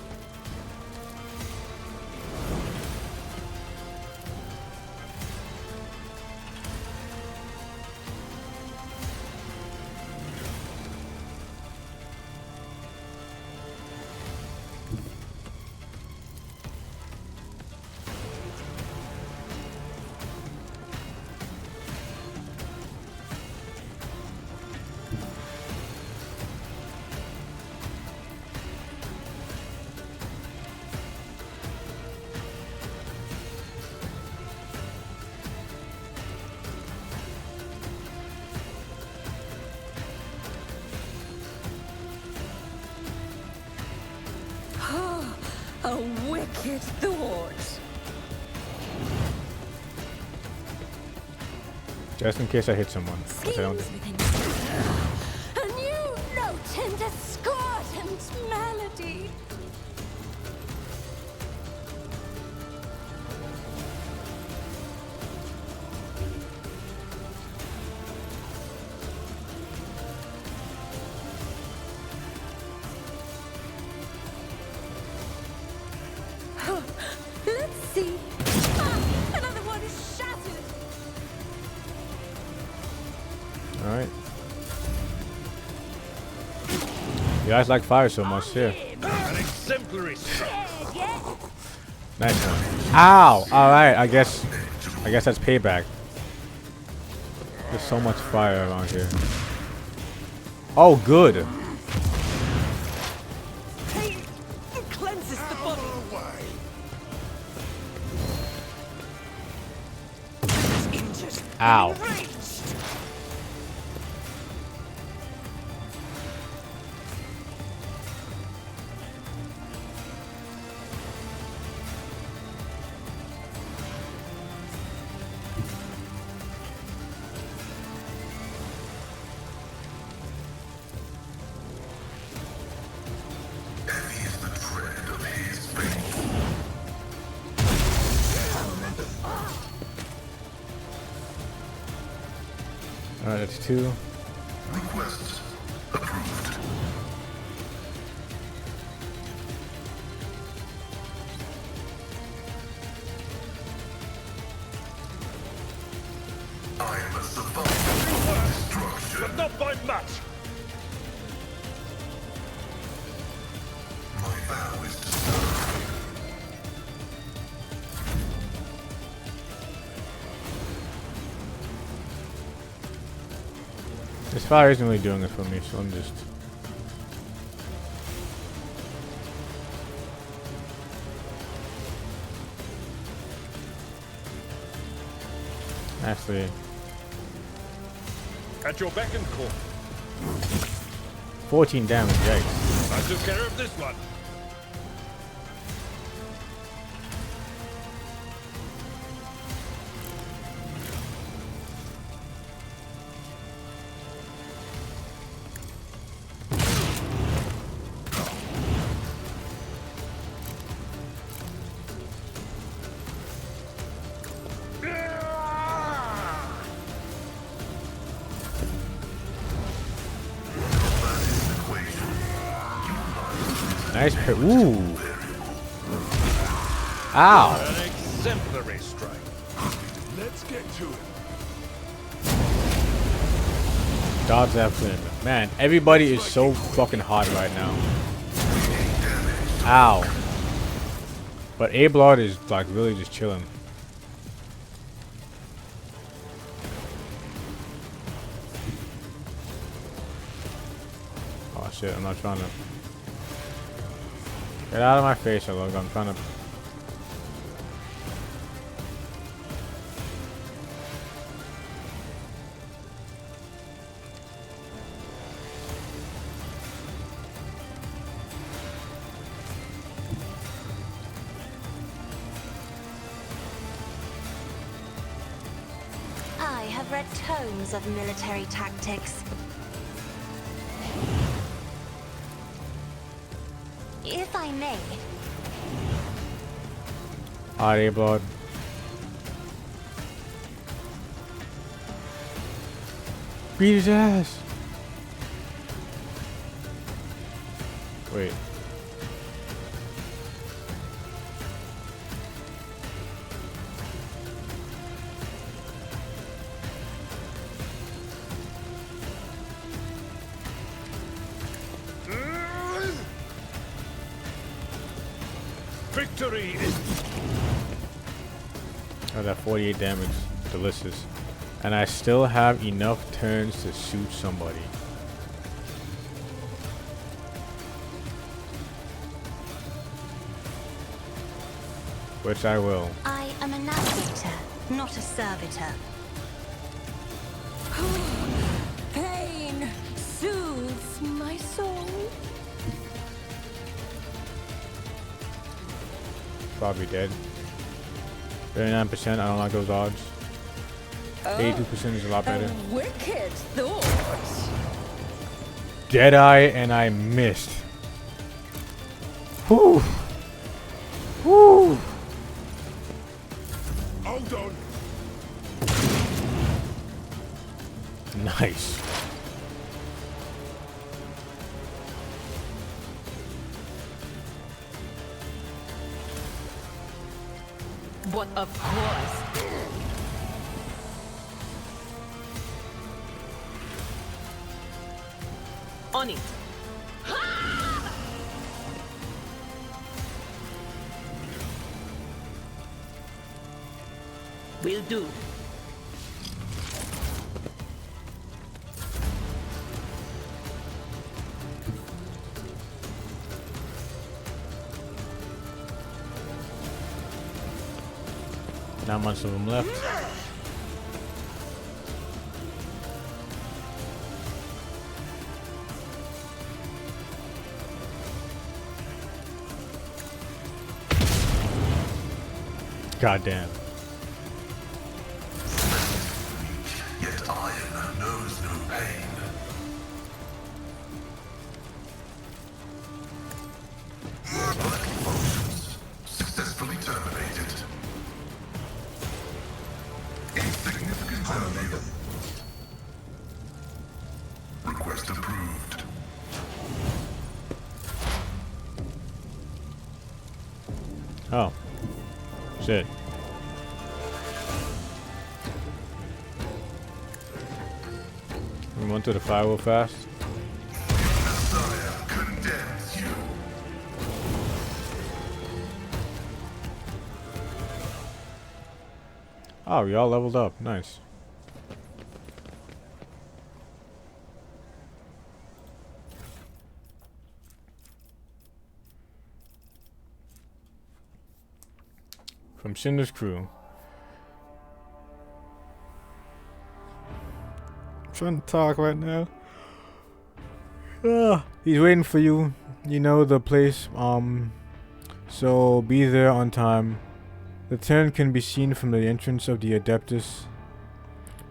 A wicked thought. Just in case I hit someone. Which I don't do. Schemes within a new note and discordant melody. Let's see. Ah, another one is shattered. Alright. You guys like fire so much, here. An exemplary strike. Nice one. Ow! Alright, I guess that's payback. There's so much fire around here. Oh, good. Pain cleanses the body. Injured. Ow. Enraged. Heavy is the tread of his faith. High momentum. Alright, that's 2. Request approved. I am a survivor of destruction. But not by much. My vow is to serve. This fire isn't really doing it for me, so I'm just... Actually, At your beck and call. 14 damage, yikes. I took care of this one. Nice. Ooh. Ow. An exemplary strike. Let's get to it. Dodge that flame. Man, everybody is so fucking hot right now. Ow. But A-Blood is like really just chilling. Oh shit, I'm not trying to. Get out of my face, look. I'm trying to. I have read tomes of military tactics. If I may, Hot A-Blood. Beat his ass. Wait. Victory is Oh, that 48 damage. Delicious. And I still have enough turns to shoot somebody. Which I will. I am a navigator, not a servitor. Pain soothes my soul. Probably dead. 39%, I don't like those odds. 82% is a lot better. A wicked thought. Deadeye and I missed. Whew. Whew. Hold on. Nice. But of course. On it. Will do. Not much of them left. God damn. Yet iron knows no pain. Vital functions successfully terminated. Insignificant failure. Request approved. Oh. Shit. We went through the firewall fast. Messiah condemns you. Oh, we all leveled up. Nice. From Cinder's crew. I'm trying to talk right now. He's waiting for you. You know the place. So be there on time. The turn can be seen from the entrance of the Adeptus.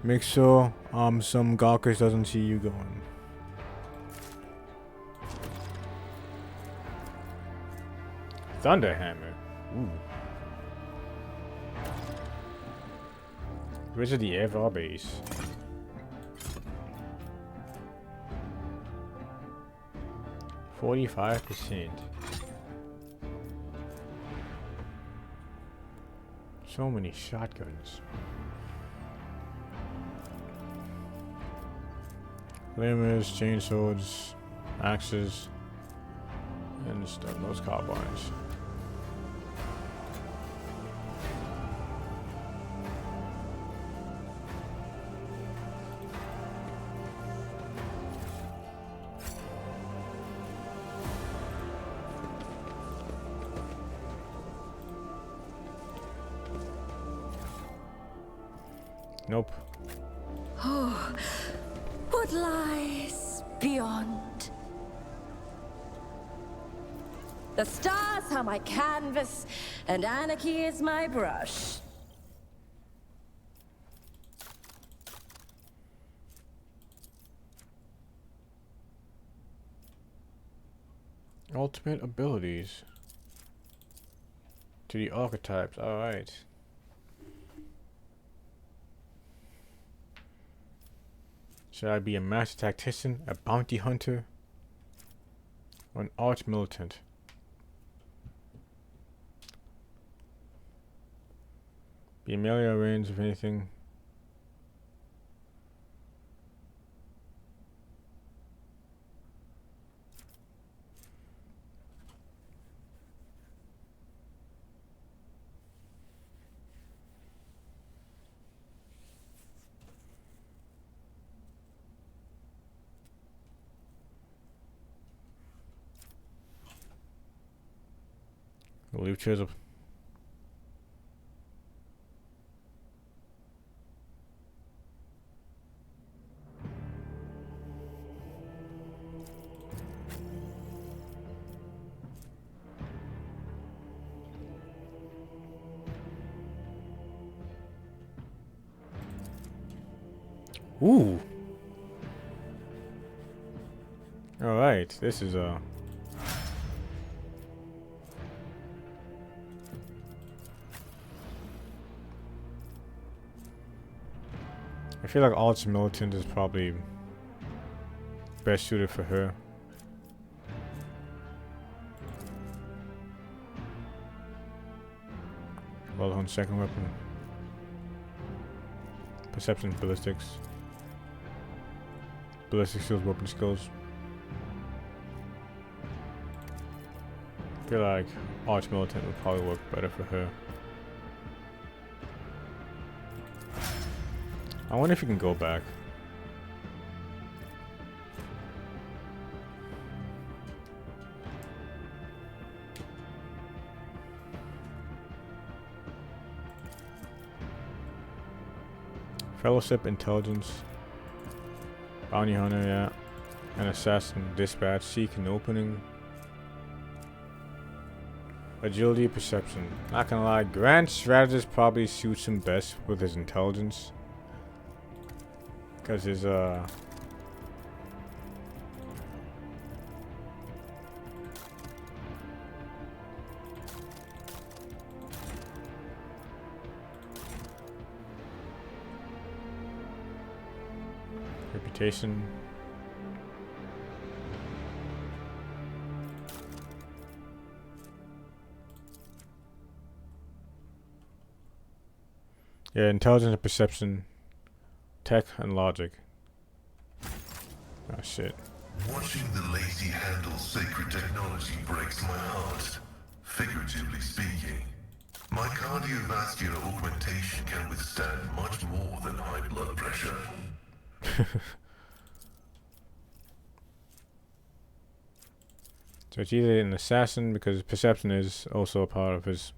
Make sure some gawkers doesn't see you going. Thunderhammer. Ooh. Where's the air of our base? %. so many shotguns. Flamers, chainswords, axes, and stuff. Those carbines. Nope. Oh, what lies beyond? The stars are my canvas, and anarchy is my brush. Ultimate abilities. To the archetypes, alright. Should I be a master tactician, a bounty hunter, or an arch militant? Be a melee or range, if anything. We'll leave chairs up. Ooh. All right, this is I feel like Arch Militant is probably best suited for her. Well, on second weapon. Perception, ballistics. Ballistic skills, weapon skills. I feel like Arch Militant would probably work better for her. I wonder if you can go back. Fellowship, intelligence, bounty hunter, yeah, an assassin, dispatch, seek an opening, agility, perception. Not gonna lie, grand strategist probably suits him best with his intelligence, cause his reputation. Yeah, intelligence and perception, tech and logic. Oh shit. Watching the lady handle sacred technology breaks my heart. Figuratively speaking, my cardiovascular augmentation can withstand much more than high blood pressure. So it's either an assassin because perception is also a part of his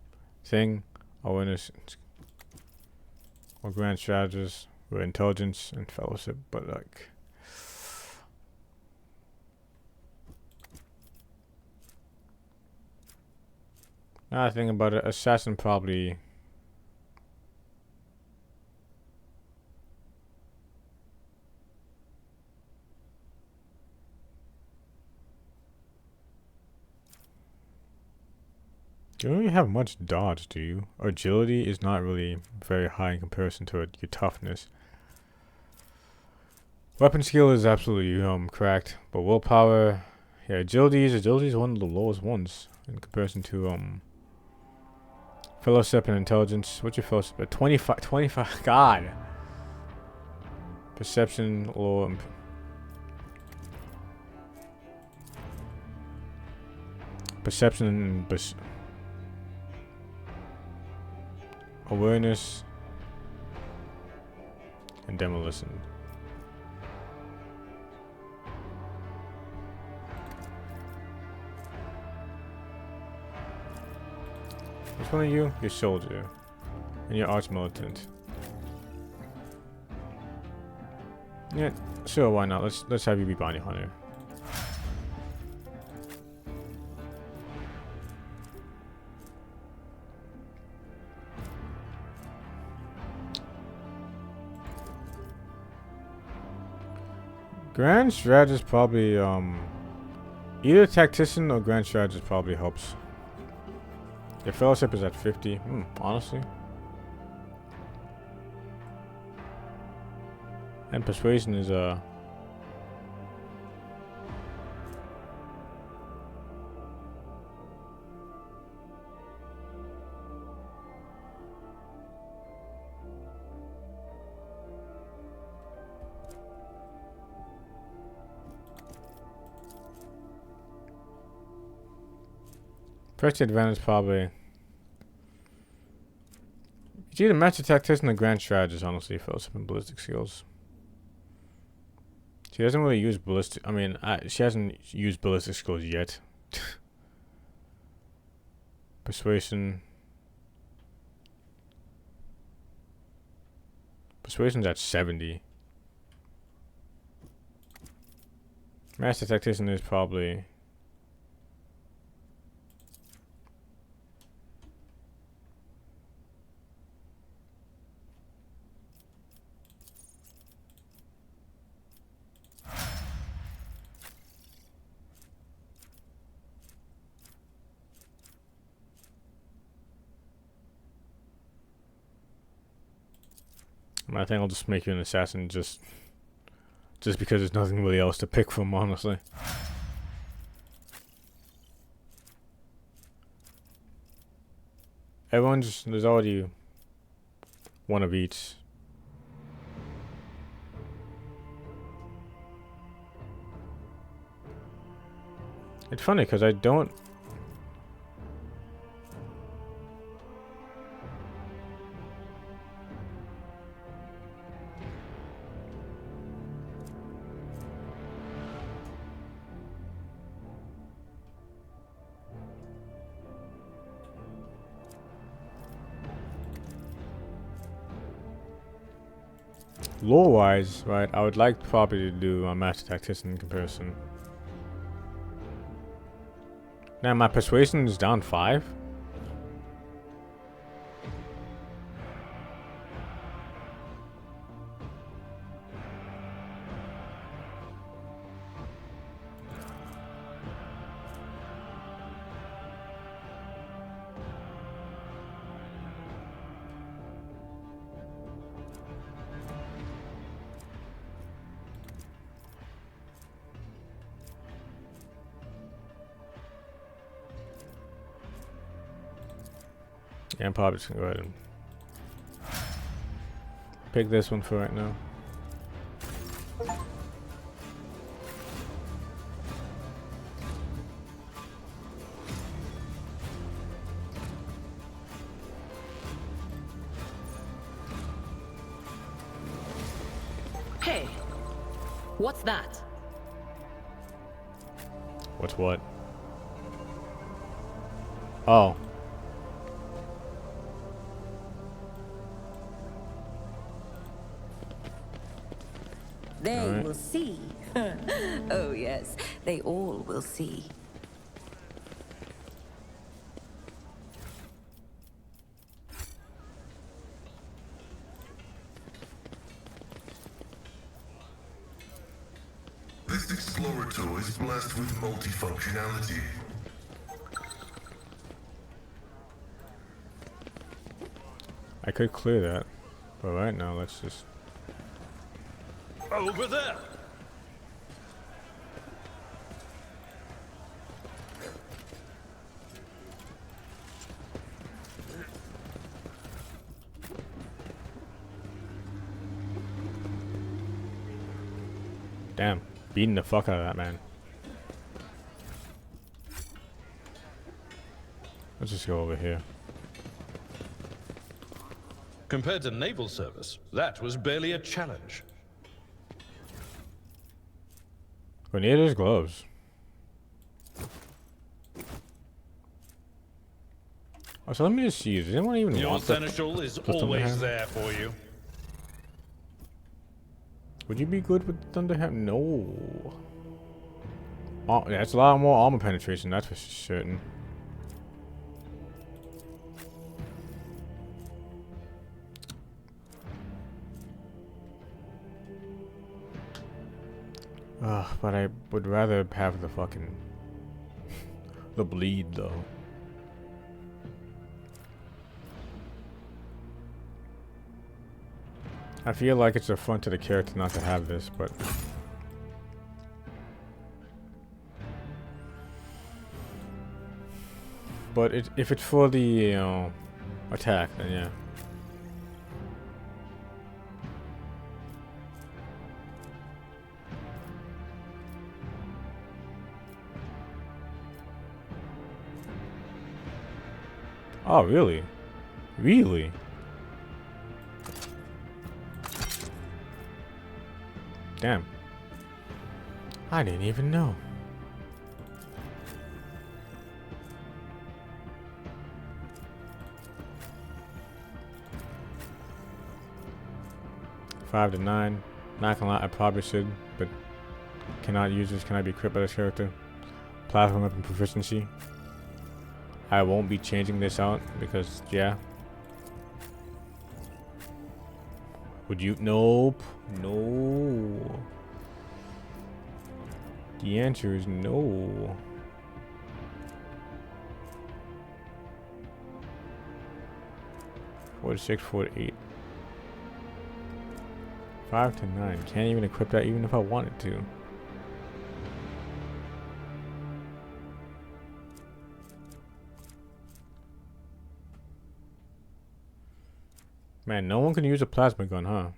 thing, or or grand strategist with intelligence and fellowship, but like now I think about it, assassin probably you don't really have much dodge, do you? Agility is not really very high in comparison to your toughness. Weapon skill is absolutely cracked, but willpower, yeah, agility is one of the lowest ones in comparison to Fellowship and intelligence. What's your fellowship? 25. 25. God. Perception, law, and perception and awareness and demolition. Which one are you? You're soldier. And you're arch militant. Yeah, sure, why not? Let's have you be bounty hunter. Grand strategist probably either tactician or grand strategist probably helps. Your fellowship is at 50. Honestly. And persuasion is first advantage probably. It's either master tactician or grand strategist, honestly, fellowship and ballistic skills. She doesn't really use ballistic. I mean, she hasn't used ballistic skills yet. Persuasion. Persuasion's at 70. Master tactician is probably. I think I'll just make you an assassin just because there's nothing really else to pick from, honestly. There's already one of each. It's funny because I don't. Lore-wise, right, I would like probably to do a master tactician in comparison. Now my persuasion is down 5. Yeah, I'm probably just gonna go ahead and pick this one for right now. Hey, what's that? What's what? Oh. They will see. Oh, yes, they all will see. This Explorator is blessed with multifunctionality. I could clear that, but right now let's just. Over there. Beating the fuck out of that man. Let's just go over here. Compared to naval service, that was barely a challenge. Grenadiers gloves. Oh, so let me just see. Does anyone even Your want the seneschal is Thunderhammer? always there for you. Would you be good with Thunderhammer? No. Oh, yeah, it's a lot more armor penetration, that's for certain. But I would rather have the fucking the bleed though. I feel like it's a front to the character not to have this, but if it's for the attack, then yeah. Oh, really? Really? Damn. I didn't even know. Five to 9. Not gonna lie, I probably should, but cannot use this. Can I be equipped by this character? Plasma weapon proficiency. I won't be changing this out because, yeah. Would you? Nope. No. The answer is no. Four to 6, 4 to 8. 5 to 9. Can't even equip that even if I wanted to. Man, no one can use a plasma gun, huh?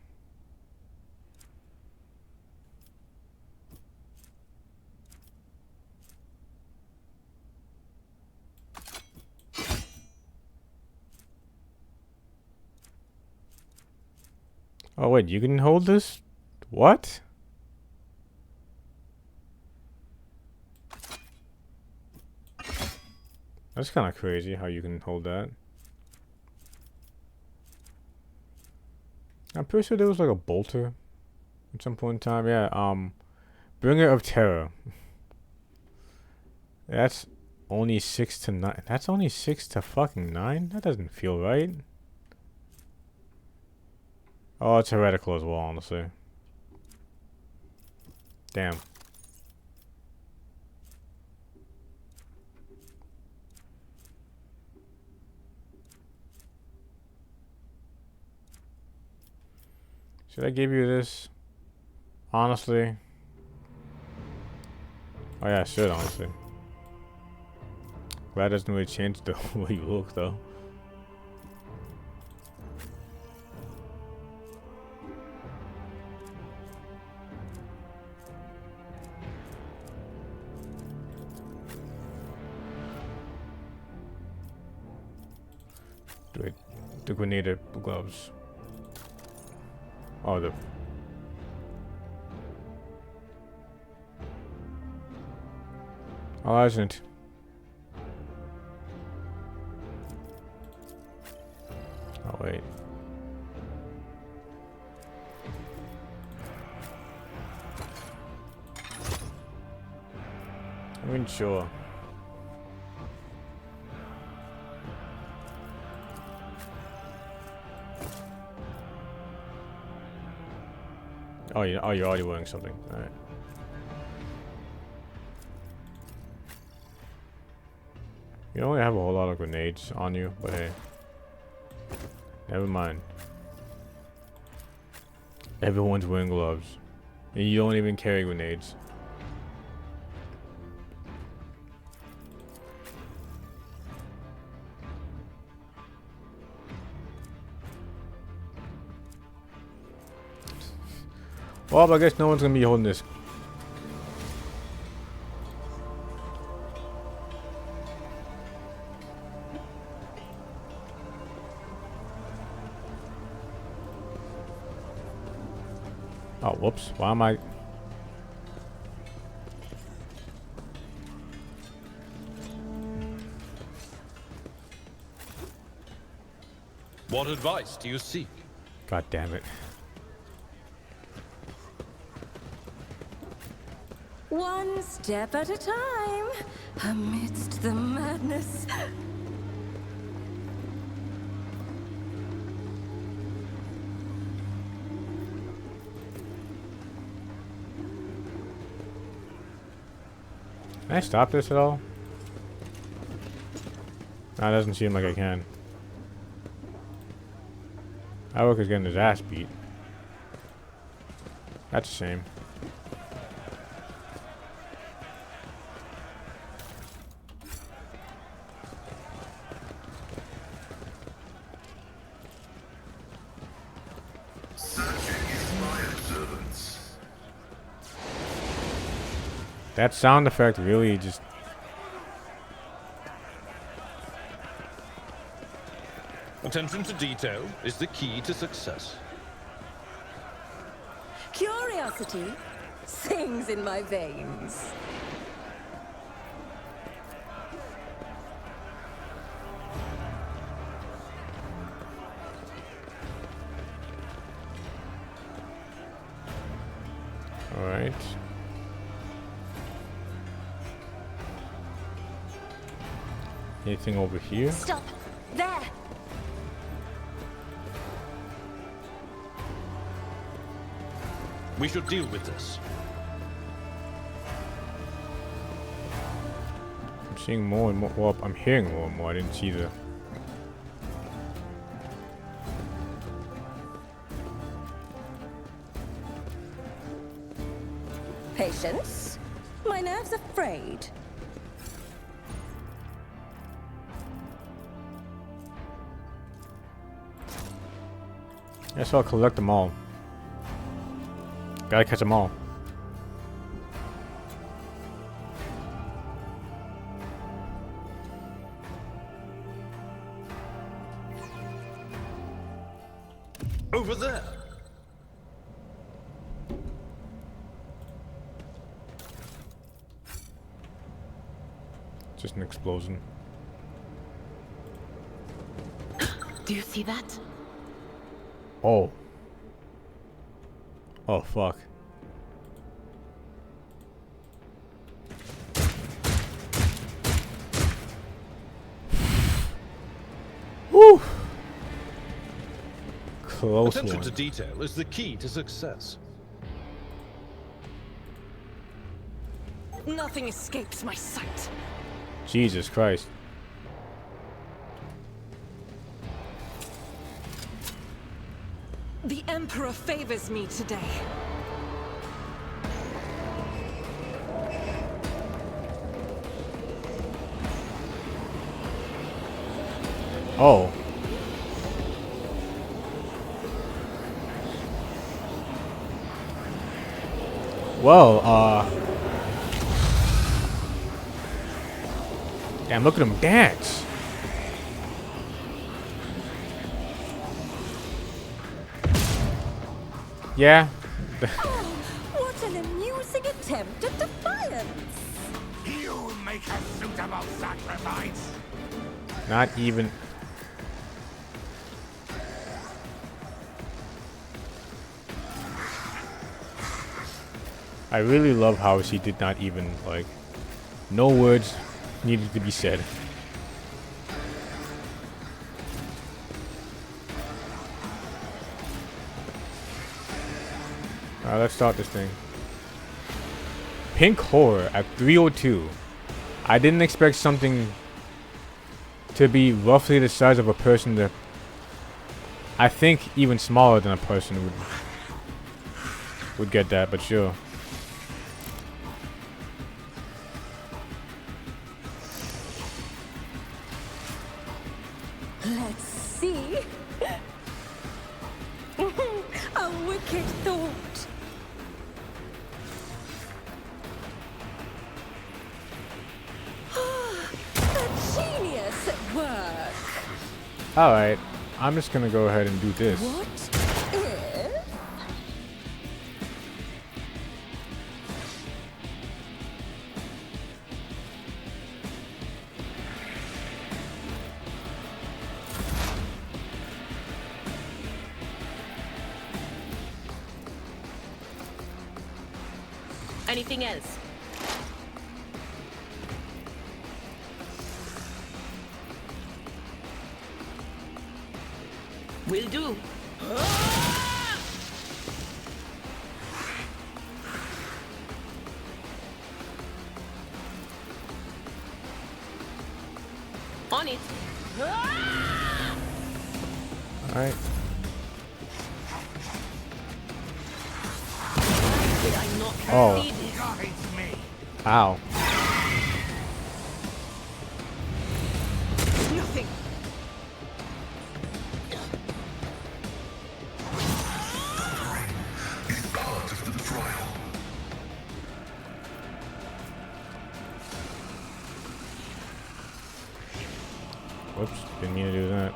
Oh wait, you can hold this? What? That's kind of crazy how you can hold that. I'm pretty sure there was like a bolter at some point in time. Yeah, Bringer of Terror. That's only 6 to 9. That's only 6 to fucking 9? That doesn't feel right. Oh, it's heretical as well, honestly. Damn. Should I give you this? Honestly. Oh yeah, I should, honestly. That doesn't really change the way you look, though. Wait, the grenade gloves. Oh, the... Oh, isn't. Oh, wait. I mean, sure. Oh, you're already wearing something. All right. You don't have a whole lot of grenades on you, but hey. Never mind. Everyone's wearing gloves. And you don't even carry grenades. Well, I guess no one's gonna be holding this Oh, whoops. Why am I... What advice do you seek? God damn it. One step at a time, amidst the madness. Can I stop this at all? No, it doesn't seem like I can. Iwerk is getting his ass beat. That's a shame. Searching is my observance. That sound effect really just... Attention to detail is the key to success. Curiosity sings in my veins. All right. Anything over here? Stop! There! We should deal with this. I'm seeing more and more. Well, I'm hearing more and more. I didn't see the... Patience? My nerves are frayed. Guess I'll collect them all. Gotta catch them all. Over there. Just an explosion. Do you see that? Oh. Oh, fuck. Woo! Close Attention one. to detail is the key to success. Nothing escapes my sight. Jesus Christ. The Emperor favors me today. Oh. Well, damn, look at him dance. Yeah. What an amusing attempt at defiance! You make a suitable sacrifice. Not even. I really love how she did not even, like, no words needed to be said. Alright, let's start this thing. Pink Horror at 302. I didn't expect something to be roughly the size of a person to... I think even smaller than a person would get that, but sure. Let's see. A wicked thought. A genius at work. Alright, I'm just gonna go ahead and do this. What if Anything else? Will do. On it. Alright. Did I not Oh. see this? Guides me. Ow. Nothing. Is part of the trial. Whoops, didn't mean to do that.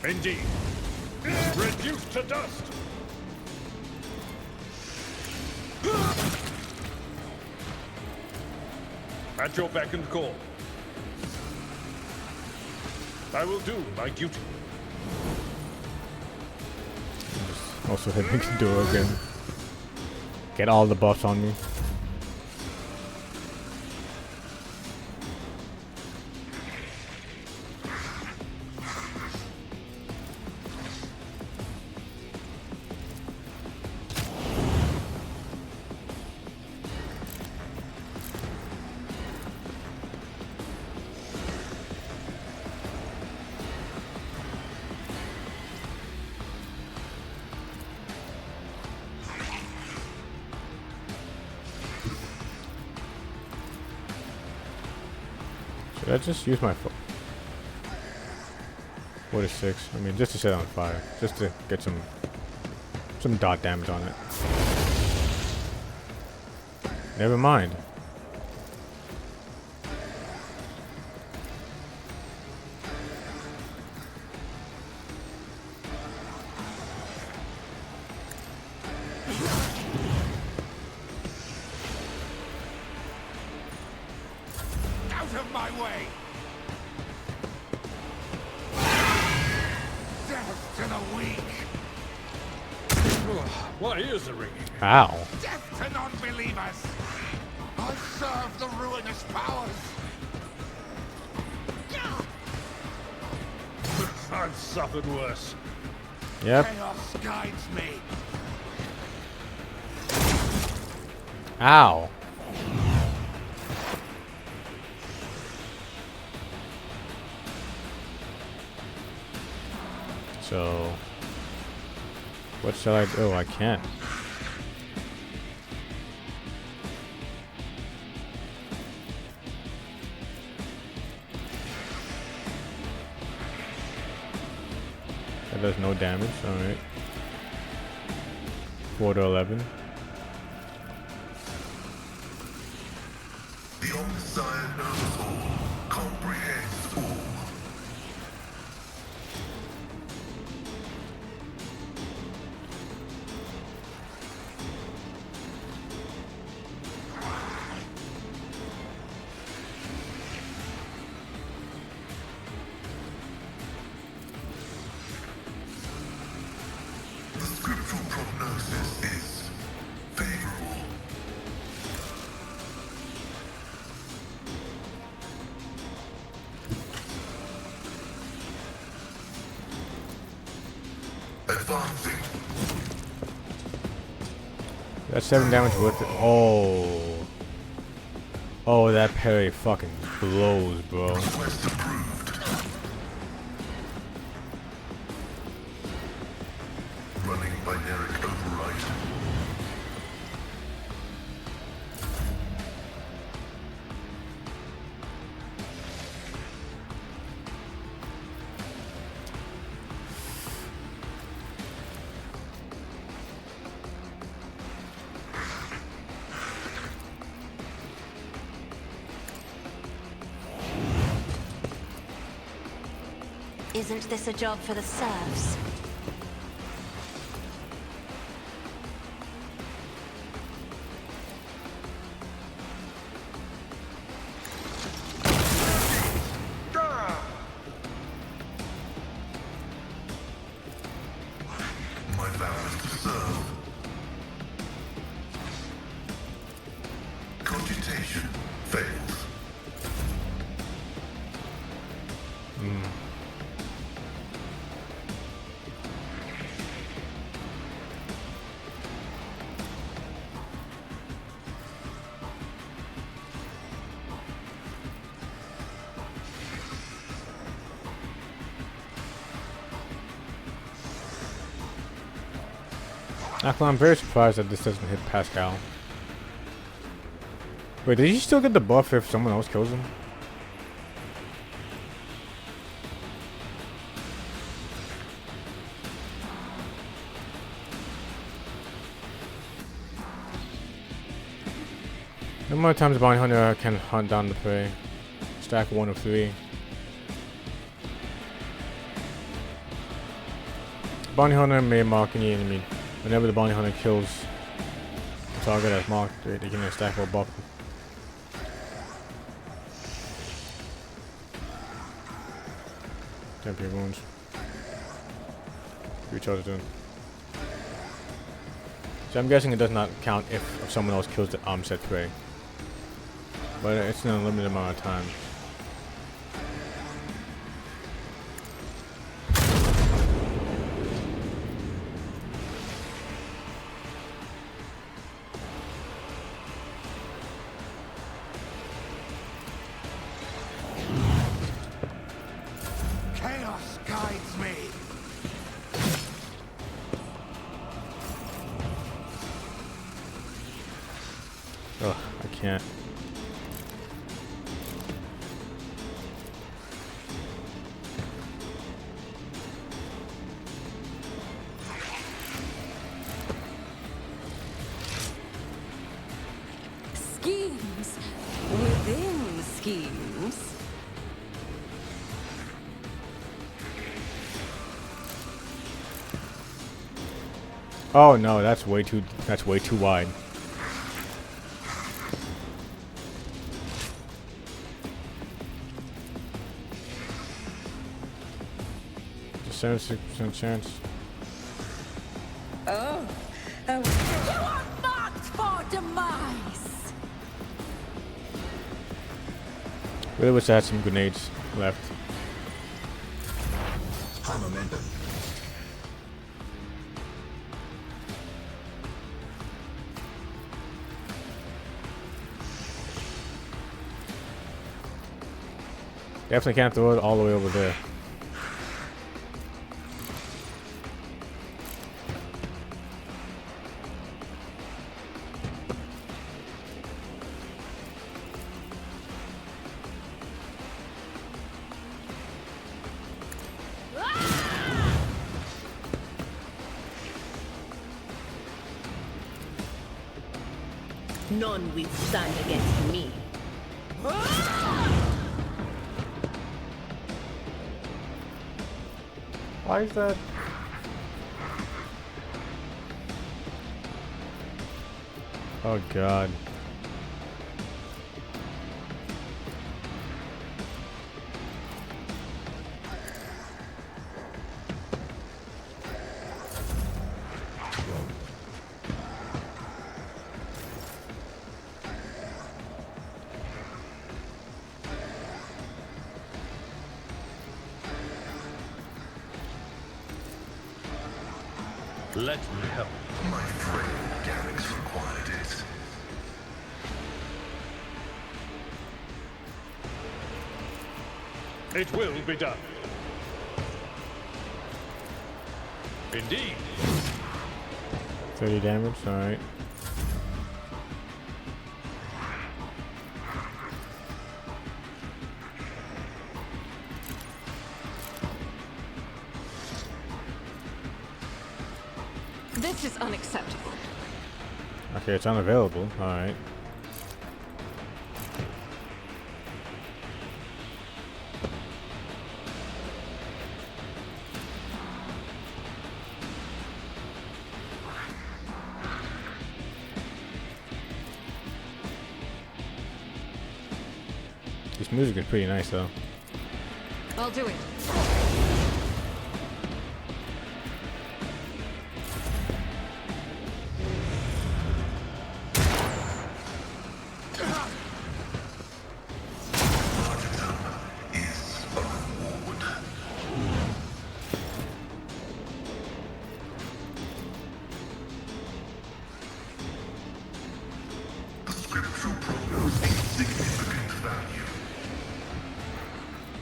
Indeed. Reduced to dust. At your beck and call. I will do my duty. Also hit the door again. Get all the buffs on me. Should I just use my phone? What is 6? I mean, just to set it on fire. Just to get some dot damage on it. Never mind. Out of my way! Death to the weak! My ears are ringing. Ow. Death to non-believers! I serve the ruinous powers! I've suffered worse. Yep. Chaos guides me! Ow. So, what shall I do? Oh, I can't. That does no damage. Alright. 4 to 11. The Omnissiah knows all, comprehends all. The scriptural prognosis is favorable. Advancing. That's 7 damage worth it. Oh. Oh, that parry fucking blows, bro. Request approved. Running binaric override. Isn't this a job for the serfs? hours to serve. Cogitation fails. Actually, I'm very surprised that this doesn't hit Pascal. Wait, did he still get the buff if someone else kills him? No more times a bounty hunter can hunt down the prey. Stack 1 of 3. Bounty hunter may mark any enemy. Whenever the bounty hunter kills the target as marked, they can stack or buff. Temporary wounds. Recharge doing. So I'm guessing it does not count if someone else kills the set prey. But it's an unlimited amount of time. Chaos guides me. Ugh, I can't. Schemes within schemes. Oh no, that's way too wide. Just 76% chance. Oh, you are marked for demise. Really wish I had some grenades left. High momentum. Definitely can't throw it all the way over there. None will stand against me. Why is that? Oh god. Let me help. My friend Garrick's required it. It will be done. Indeed. 30 damage, alright. This is unacceptable. Okay, it's unavailable, alright. This music is pretty nice though. I'll do it.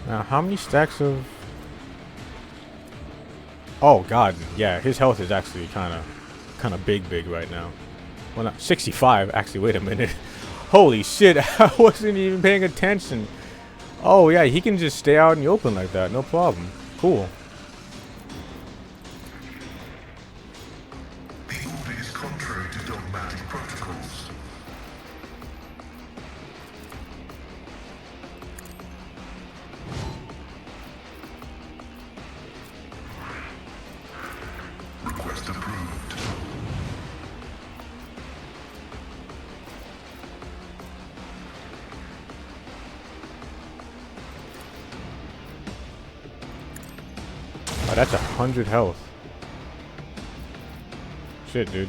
Now, how many stacks of... Oh, God. Yeah, his health is actually kind of big right now. Well, not 65. Actually, wait a minute. Holy shit, I wasn't even paying attention. Oh, yeah, he can just stay out in the open like that. No problem. Cool. The order is contrary to dogmatic protocols. Request approved. Oh, that's 100 health. Shit, dude.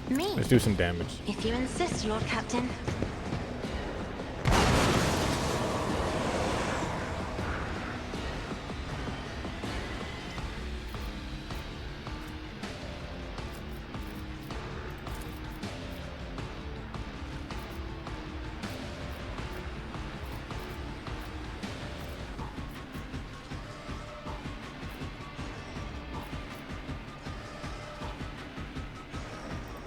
Me? Let's do some damage. If you insist, Lord Captain.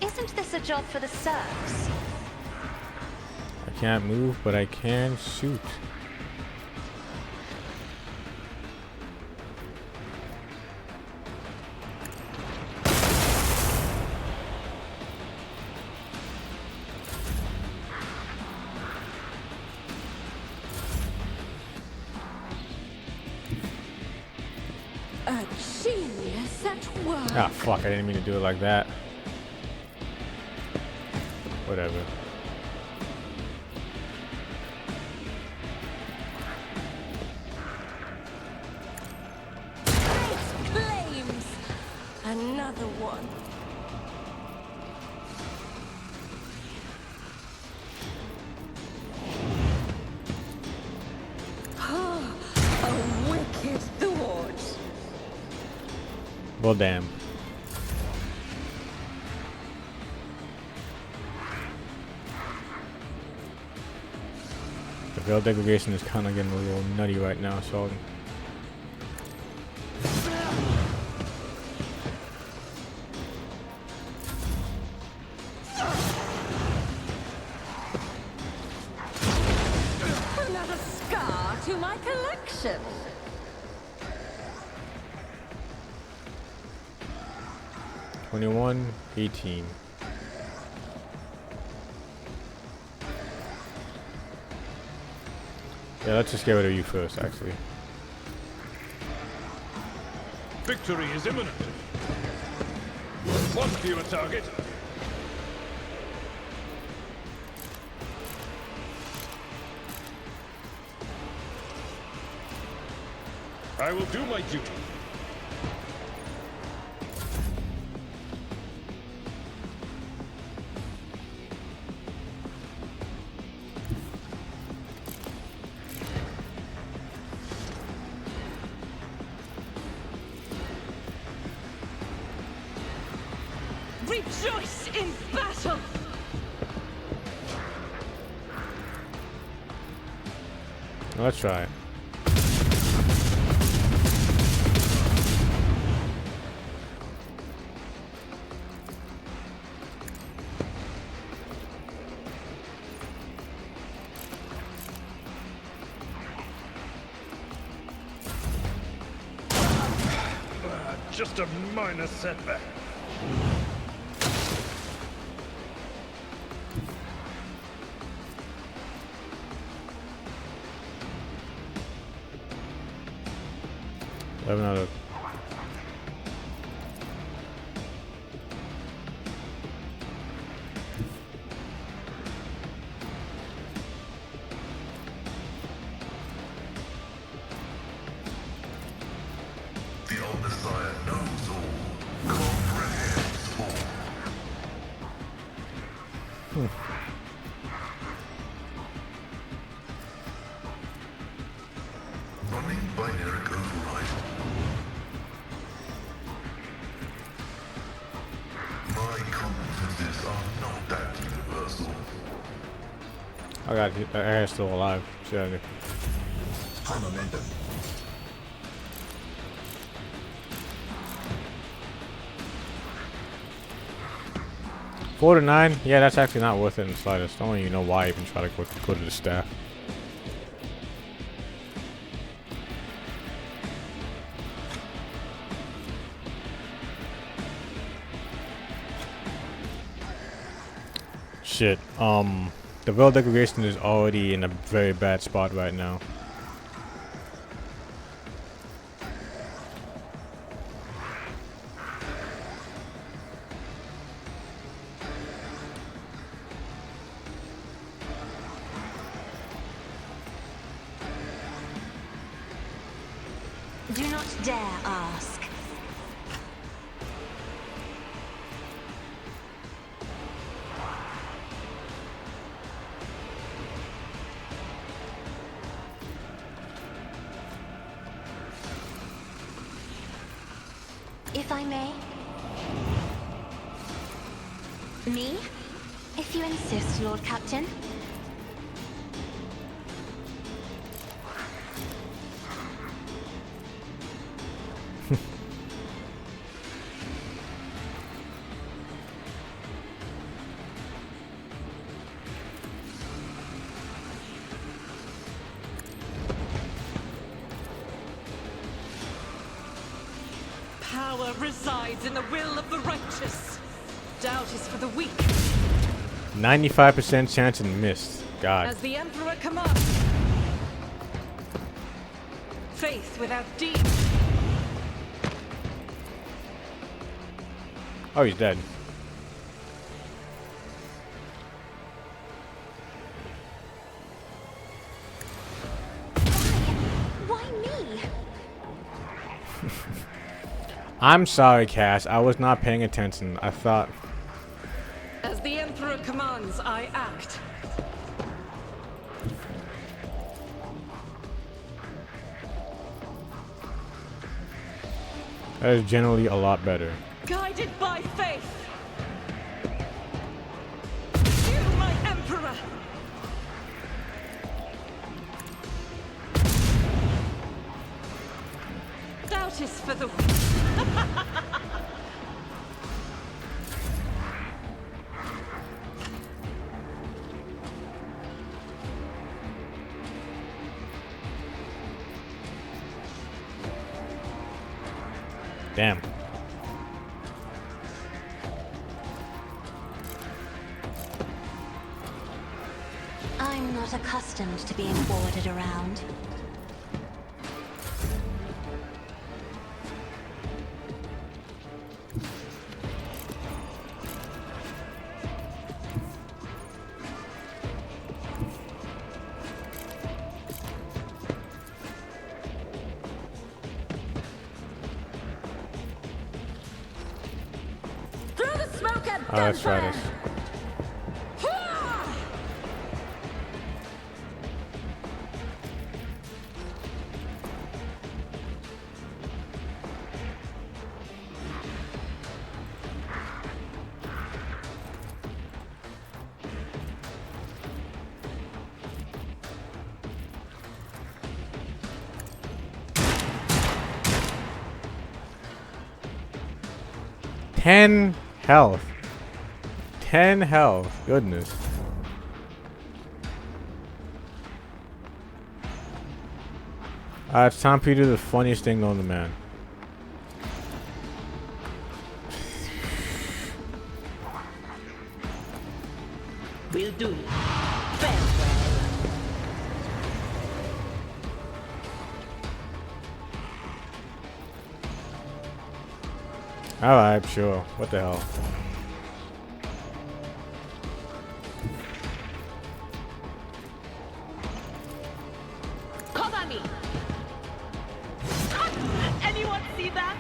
Isn't this a job for the serfs? I can't move, but I can shoot. A genius at work. Ah, fuck, I didn't mean to do it like that. Whatever. Claims. Another one. A wicked thought. Well, damn. The veil degradation is kind of getting a little nutty right now, so... Another scar to my collection. $21, $18. Yeah, let's just get rid of you first, actually. Victory is imminent. One fewer target. I will do my duty. Rejoice in battle! Let's try it. Just a minor setback. Another. The old Messiah knows all, comprehends Running binary override. My competences are not that universal. I got air still alive. Shit. High momentum. Four to 9? Yeah, that's actually not worth it in the slightest. I don't even know why I even try to go to the staff. Shit. The Veil Declaration is already in a very bad spot right now. Do not dare ask. If I may? Me? If you insist, Lord Captain. Power resides in the will of the righteous. Doubt is for the weak. 95% chance and missed. God. As the Emperor commands. Faith without deed. Oh, he's dead. Why me? I'm sorry, Cass. I was not paying attention. I thought... As the Emperor commands, I act. That is generally a lot better. Guided by faith. You, my Emperor. Doubt is for the weak. Damn. I'm not accustomed to being ordered around. Through the smoke and Let's try gunfire! this. Ten health. 10 health. Goodness. It's time for you to do the funniest thing known to man. Will do. Alright, sure. What the hell? Cover me! Anyone see that?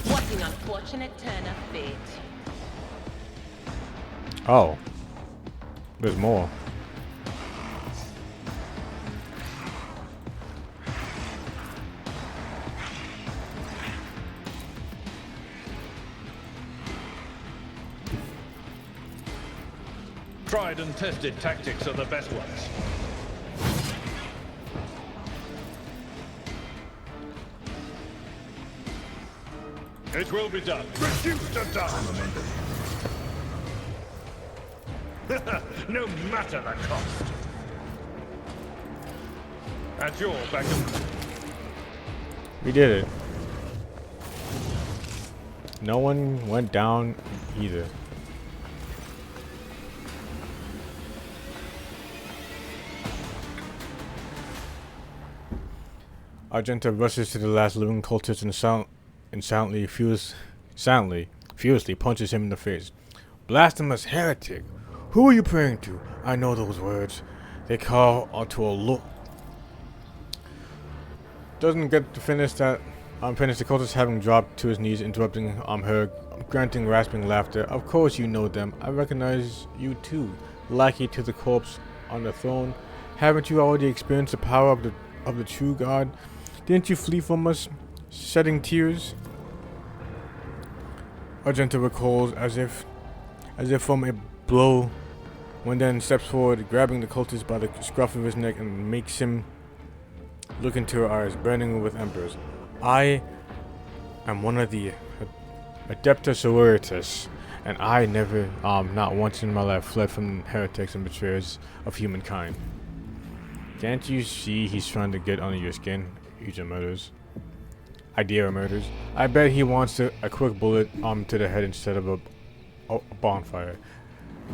What an unfortunate turn of fate. Oh. There's more. Tried and tested tactics are the best ones. It will be done. Reduced to dust. No matter the cost. At your back of... We did it. No one went down either. Argenta rushes to the last living cultist and furiously punches him in the face. Blasphemous heretic! Who are you praying to? I know those words. They call onto a look. Doesn't get to finish that. Finish the cultist having dropped to his knees, interrupting her, granting rasping laughter. Of course you know them. I recognize you too. Lackey to the corpse on the throne. Haven't you already experienced the power of the true God? Didn't you flee from us, shedding tears? Argenta recalls as if from a blow, when then steps forward, grabbing the cultist by the scruff of his neck and makes him look into her eyes, burning with embers. I am one of the Adepta Sororitas, and I never, not once in my life, fled from heretics and betrayers of humankind. Can't you see he's trying to get under your skin? Idea murders. I bet he wants a quick bullet to the head instead of a bonfire.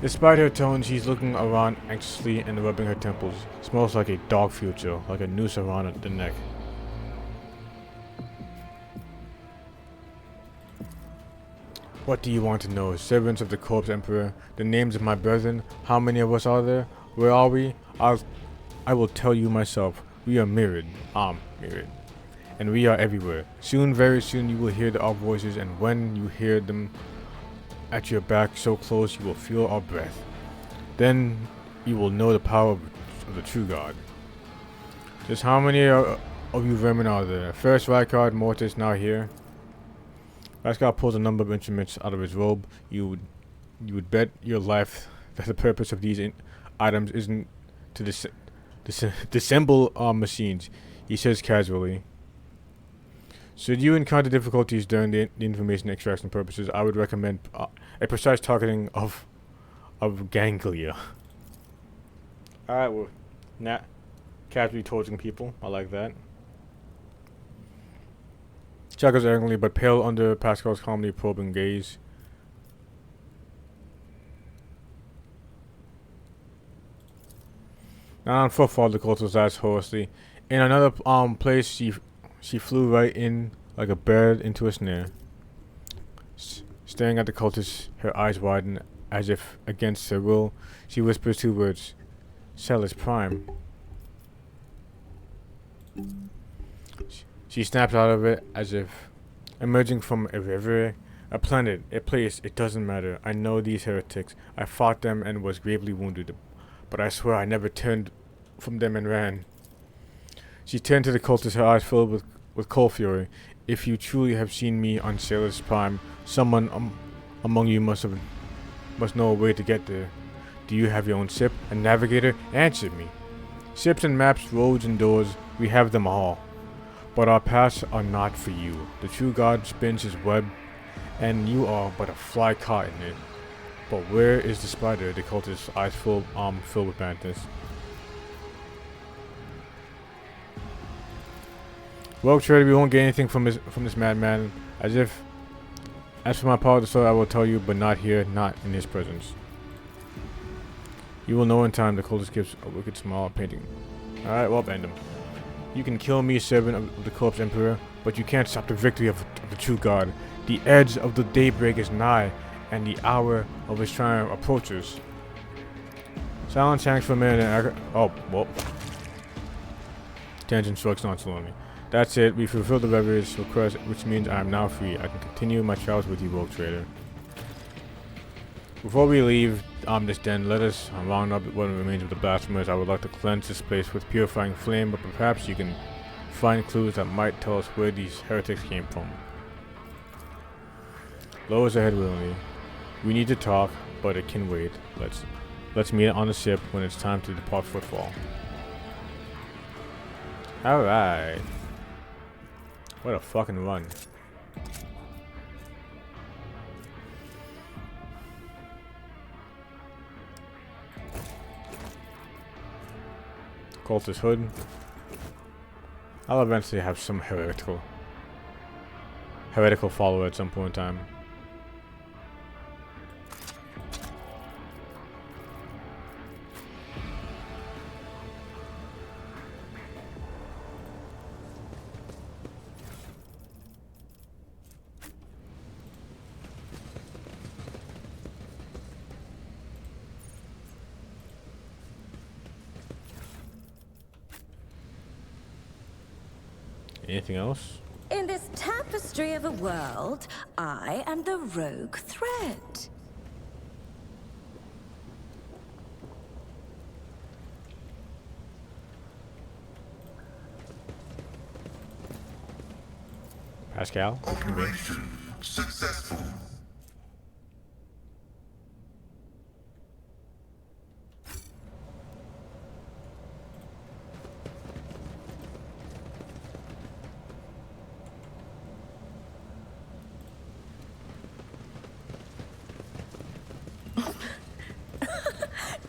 Despite her tone, she's looking around anxiously and rubbing her temples. Smells like a dog future, like a noose around the neck. What do you want to know? Servants of the Corpse Emperor, the names of my brethren, how many of us are there? Where are we? I will tell you myself. We are mirrored. Mirrored. And we are everywhere. Soon, very soon, you will hear our voices, and when you hear them at your back so close, you will feel our breath. Then you will know the power of the true God. Just how many of you vermin are there? First Rykard Mortis now here. Rykard pulls a number of instruments out of his robe. You would bet your life that the purpose of these items isn't to disassemble machines, he says casually. Should you encounter difficulties during the information extraction purposes, I would recommend a precise targeting of ganglia. Alright, well, not casually torturing people. I like that. Chuckles arrogantly, but pale under Pascal's calmly probing gaze. Not on footfall, the cultist asked hoarsely. In another place, she flew right in like a bird into a snare. Staring at the cultist, her eyes widen as if against her will. She whispers two words. Celis Prime. She snaps out of it as if emerging from a river, a planet, a place, it doesn't matter. I know these heretics. I fought them and was gravely wounded, but I swear I never turned from them and ran. She turned to the cultist, her eyes filled with cold fury. If you truly have seen me on Celis Prime, someone among you must know a way to get there. Do you have your own ship, a navigator? Answer me. Ships and maps, roads and doors, we have them all. But our paths are not for you. The true God spins his web, and you are but a fly caught in it. But where is the spider? The cultist's eyes filled with madness. Well, Trader, we won't get anything from this madman. As for my part of the story, I will tell you, but not here, not in his presence. You will know in time. The cultist gives a wicked smile, painting. Alright, well, end him. You can kill me, servant of the Corpse Emperor, but you can't stop the victory of the true God. The edge of the daybreak is nigh, and the hour of his triumph approaches. Silence hangs for a minute and oh, well. Tangent shrugs nonchalantly. That's it, we fulfilled the Revere's request, which means I am now free. I can continue my travels with you, Rogue Trader. Before we leave this den, let us round up what remains of the blasphemers. I would like to cleanse this place with purifying flame, but perhaps you can find clues that might tell us where these heretics came from. Lowers her head willingly. We need to talk, but it can wait. Let's meet on the ship when it's time to depart Footfall. Alright. What a fucking run. Cultist Hood. I'll eventually have some heretical follower at some point in time. Anything else? In this tapestry of a world, I am the rogue thread. Pascal? Operation successful.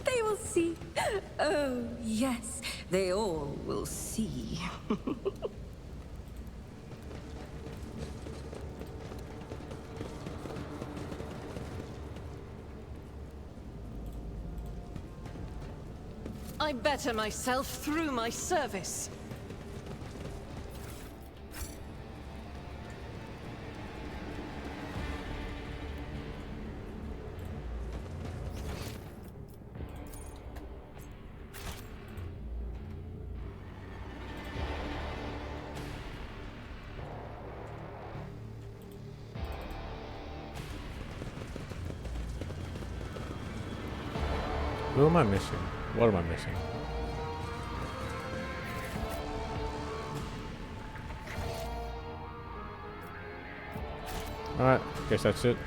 They will see. Oh, yes, they all will see. I better myself through my service. Who am I missing? What am I missing? Alright, guess that's it.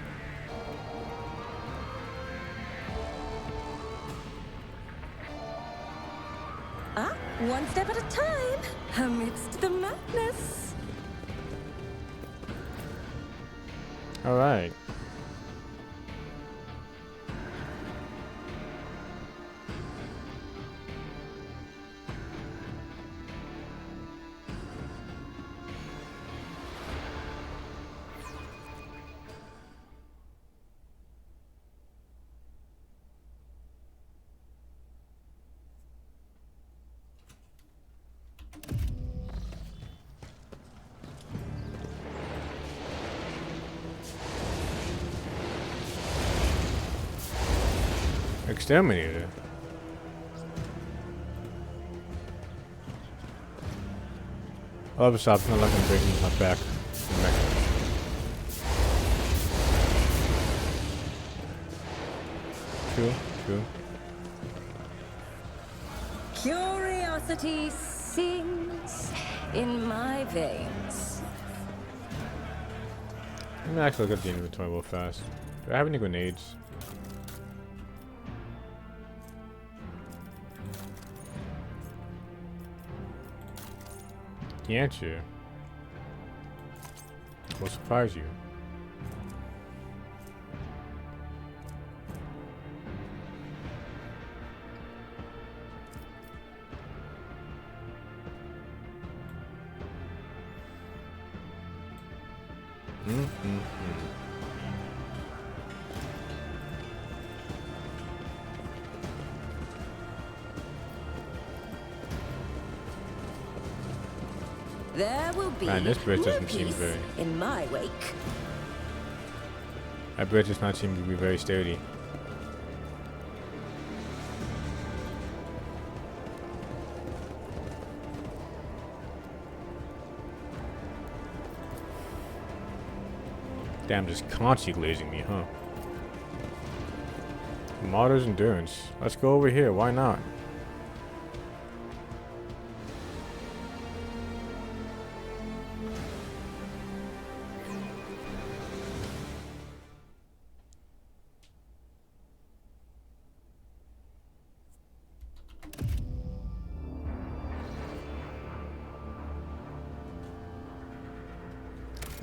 Ah, one step at a time, amidst the madness. Alright. Exterminator. I love this option. I like him breaking my back. True, true. Curiosity sings in my veins. Let me actually look at the inventory real fast. Do I have any grenades? The answer will surprise you. There will be Man, this bridge no doesn't seem peace very... in my wake. That bridge does not seem to be very sturdy. Damn, just constantly glazing me, huh? Martyr's Endurance. Let's go over here, why not?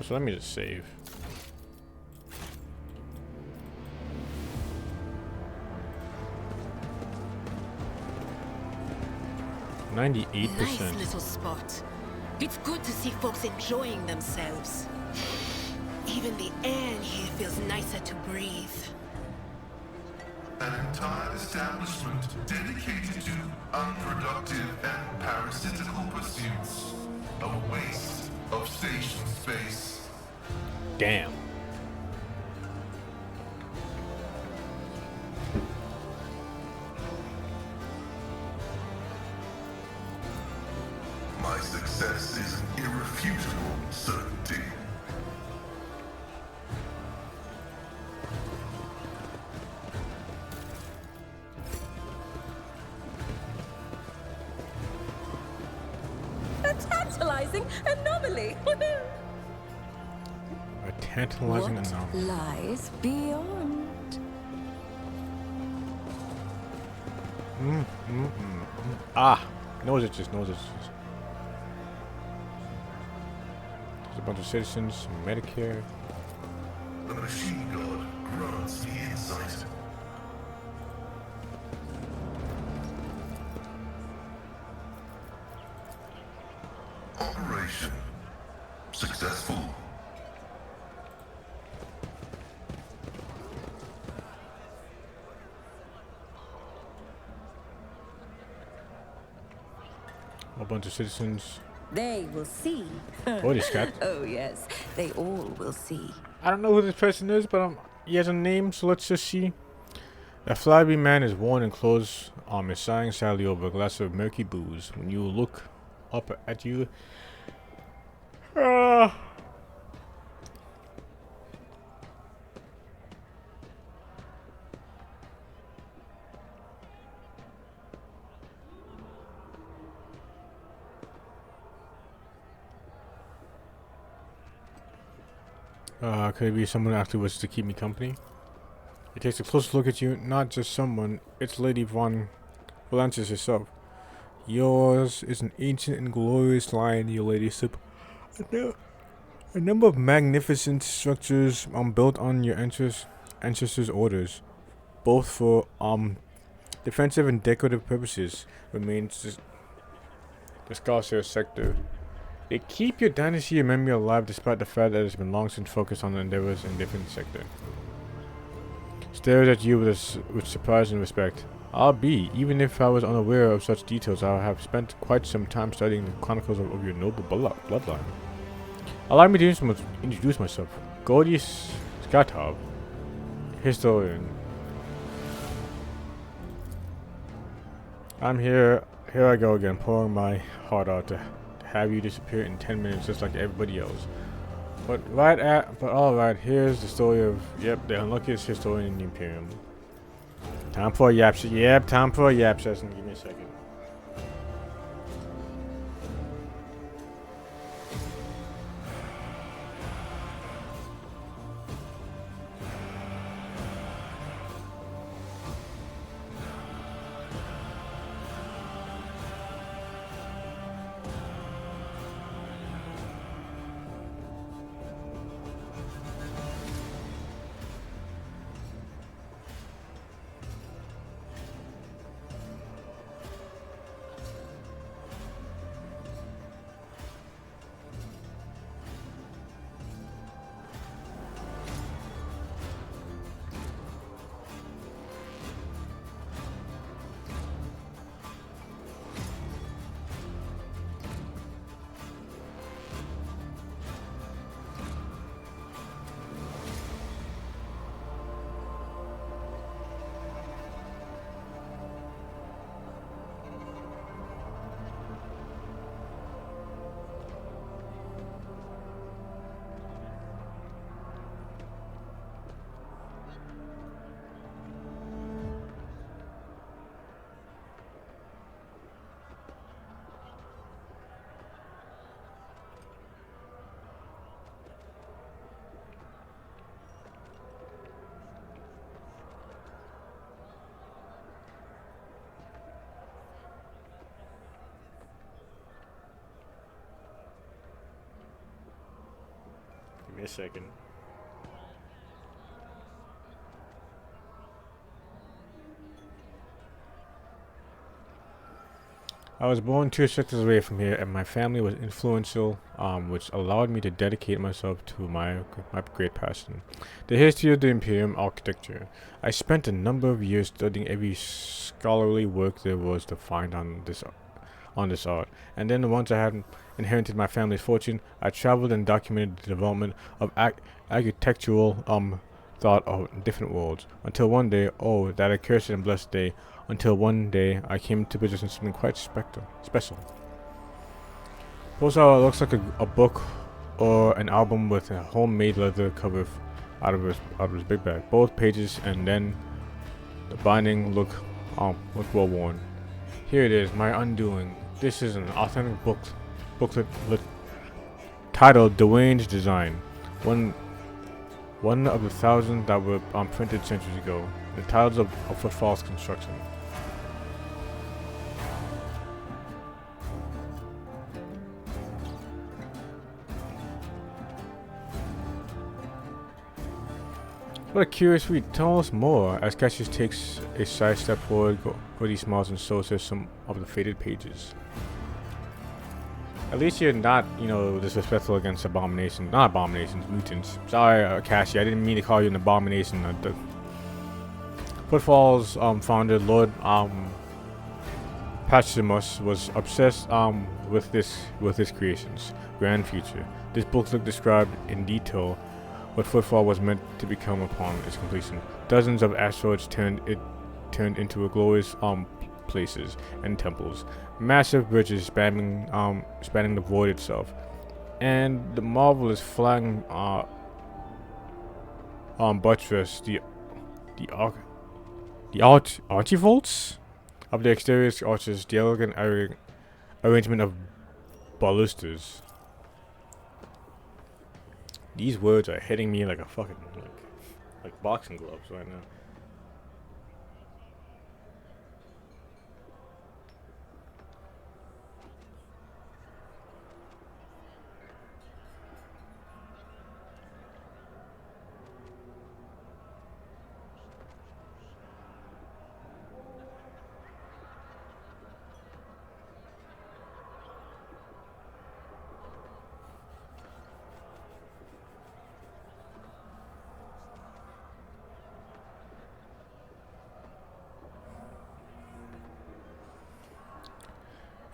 So let me just save. Nice 98%. little spot. It's good to see folks enjoying themselves. Even the air in here feels nicer to breathe. An entire establishment dedicated to unproductive and parasitical pursuits. A waste of station space. Damn. My success is an irrefutable certainty. A tantalizing anomaly. A tantalizing What anomaly. lies beyond? Ah, nose itches, nose itches. There's a bunch of citizens, some Medicare. The machine god grants me insight. Operation successful. A bunch of citizens. They will see. Body scat. Oh yes, they all will see. I don't know who this person is, but he has a name, so let's just see. A flabby man is worn in clothes, is sighing sadly over a glass of murky booze. When you look up at you, could it be someone who actually wishes to keep me company? He takes a close look at you, not just someone, it's Lady Von Valances herself. Yours is an ancient and glorious line, your ladyship. A number of magnificent structures built on your ancestors' orders, both for defensive and decorative purposes, remains the Scarcer sector. They keep your dynasty and memory alive despite the fact that it's been long since focused on endeavors in different sector. Stares at you with surprise and respect. I'll be, even if I was unaware of such details, I have spent quite some time studying the chronicles of your noble bloodline. Allow me to introduce myself. Gordius Skatov, historian. I'm here I go again, pouring my heart out to have you disappear in 10 minutes just like everybody else. But alright, here's the story of, the unluckiest historian in the Imperium. Time for a yap session. Give me a second. a second. I was born 2 sectors away from here, and my family was influential, which allowed me to dedicate myself to my great passion, the history of the Imperium architecture. I spent a number of years studying every scholarly work there was to find on this art, and then once I had inherited my family's fortune, I traveled and documented the development of architectural thought of different worlds, until one day, oh, that accursed and blessed day, until one day I came to possess something quite special. Post art looks like a book or an album with a homemade leather cover out of his big bag. Both pages and then the binding look well worn. Here it is, my undoing. This is an authentic booklet titled Dwayne's Design. One of the thousands that were printed centuries ago. The titles of Footfall's construction. What a curious read. Tell us more, as Cassius takes a side step forward, Gordy smiles and shows us some of the faded pages. At least you're not, disrespectful against abominations. Not abominations, mutants. Sorry, Cassie, I didn't mean to call you an abomination. Footfall's founder, Lord Pachimus, was obsessed with his creations' grand future. This booklet described in detail what Footfall was meant to become upon its completion. Dozens of asteroids turned into a glorious places and temples, massive bridges spanning the void itself, and the marvelous flying buttress, the archivolts of the exterior arches, the elegant arrangement of balusters. These words are hitting me like a fucking like boxing gloves right now.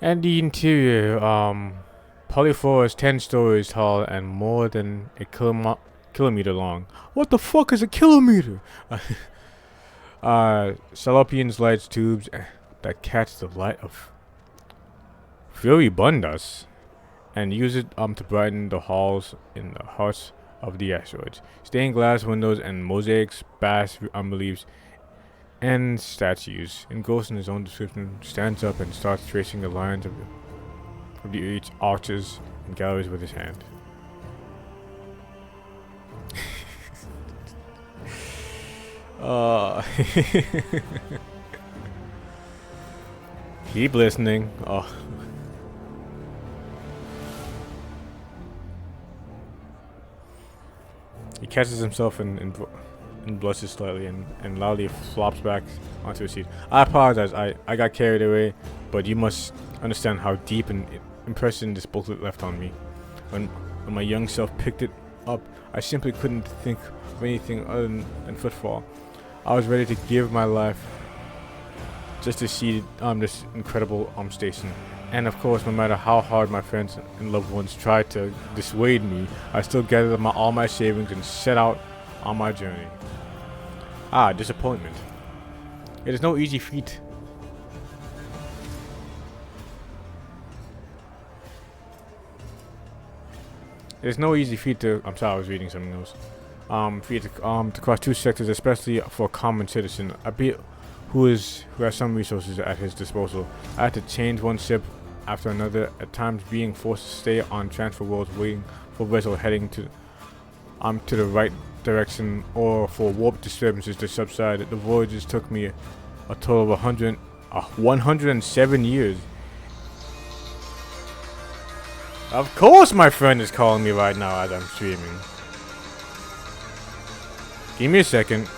And the interior, polyfloor is 10 stories tall and more than a kilometer long. What the fuck is a kilometer? Salopians lights tubes that catch the light of Furibundas and use it to brighten the halls in the hearts of the asteroids. Stained glass windows and mosaics, bas reliefs, and statues. Engrossed in his own description, stands up and starts tracing the lines of the arches and galleries with his hand. Keep listening. Oh. He catches himself and blushes slightly and loudly flops back onto his seat. I apologize, I got carried away, but you must understand how deep an impression this booklet left on me. When my young self picked it up, I simply couldn't think of anything other than Footfall. I was ready to give my life just to see this incredible station. And of course, no matter how hard my friends and loved ones tried to dissuade me, I still gathered all my savings and set out on my journey. Disappointment. It is no easy feat. It is no easy feat to. I'm sorry, I was reading something else. To cross 2 sectors, especially for a common citizen, albeit who has some resources at his disposal. I had to change one ship after another, at times being forced to stay on transfer worlds, waiting for vessel heading to the right direction or for warp disturbances to subside. The voyages took me a total of 107 years. Of course my friend is calling me right now as I'm streaming. Give me a second.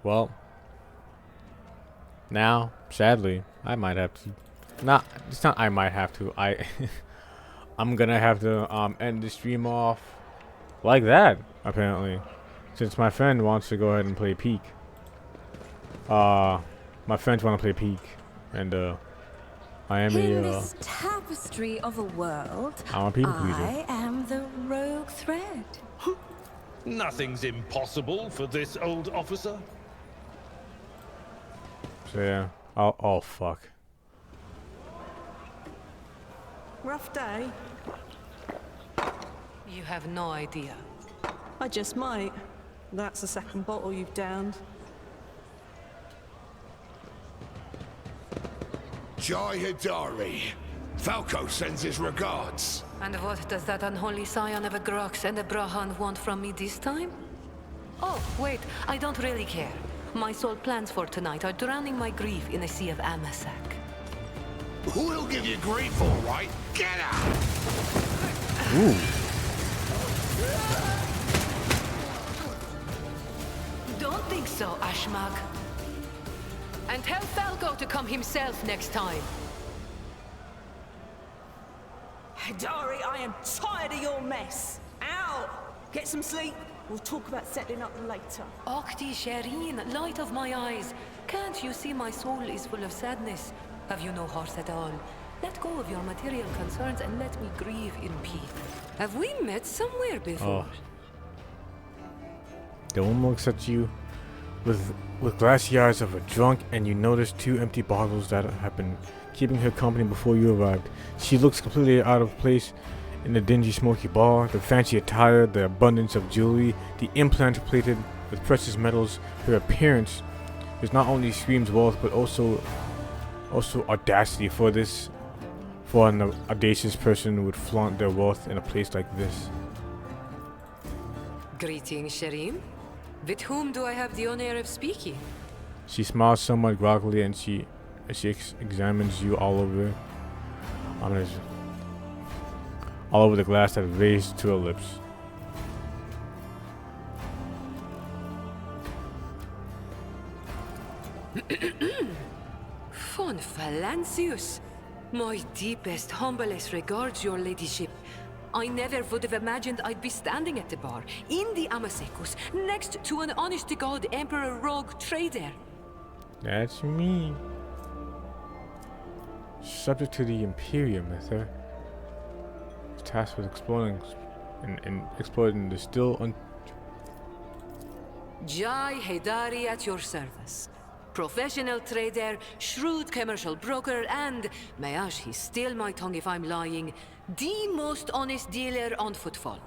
Well, now, sadly, I might have to. Not, it's not. I might have to. I'm gonna have to end the stream off like that. Apparently, since my friend wants to go ahead and play Peak. My friends want to play Peak, and I am In a this tapestry of a world, I'm a people pleaser. I am the rogue thread. Nothing's impossible for this old officer. So yeah. Oh fuck. Rough day. You have no idea. I just might. That's the second bottle you've downed. Jai Hidari. Falco sends his regards. And what does that unholy scion of a Grox and a Brahan want from me this time? Oh, wait, I don't really care. My sole plans for tonight are drowning my grief in a sea of Amasak. We'll give you grief, all right. Get out! Ooh. Don't think so, Ashmag. And tell Falco to come himself next time. Hidari, I am tired of your mess. Out! Get some sleep. We'll talk about settling up later. Okti Shireen, light of my eyes. Can't you see my soul is full of sadness? Have you no heart at all? Let go of your material concerns and let me grieve in peace. Have we met somewhere before? The woman looks at you with glassy eyes of a drunk, and you notice two empty bottles that have been keeping her company before you arrived. She looks completely out of place in the dingy, smoky bar, the fancy attire, the abundance of jewelry, the implant plated with precious metals. Her appearance is not only screams wealth, but also audacity. For an audacious person who would flaunt their wealth in a place like this. Greetings, Shireen. With whom do I have the honor of speaking? She smiles somewhat groggily and she examines you all over. All over the glass that raised to her lips. Fon Phalancius. My deepest, humblest regards, your ladyship. I never would have imagined I'd be standing at the bar, in the Amasecus, next to an honest-to-God Emperor rogue trader. That's me. Subject to the Imperium, sir. Tasked with exploring and exploiting the still Jai Haidari at your service. Professional trader, shrewd commercial broker, and, may he steal my tongue if I'm lying, the most honest dealer on footfall.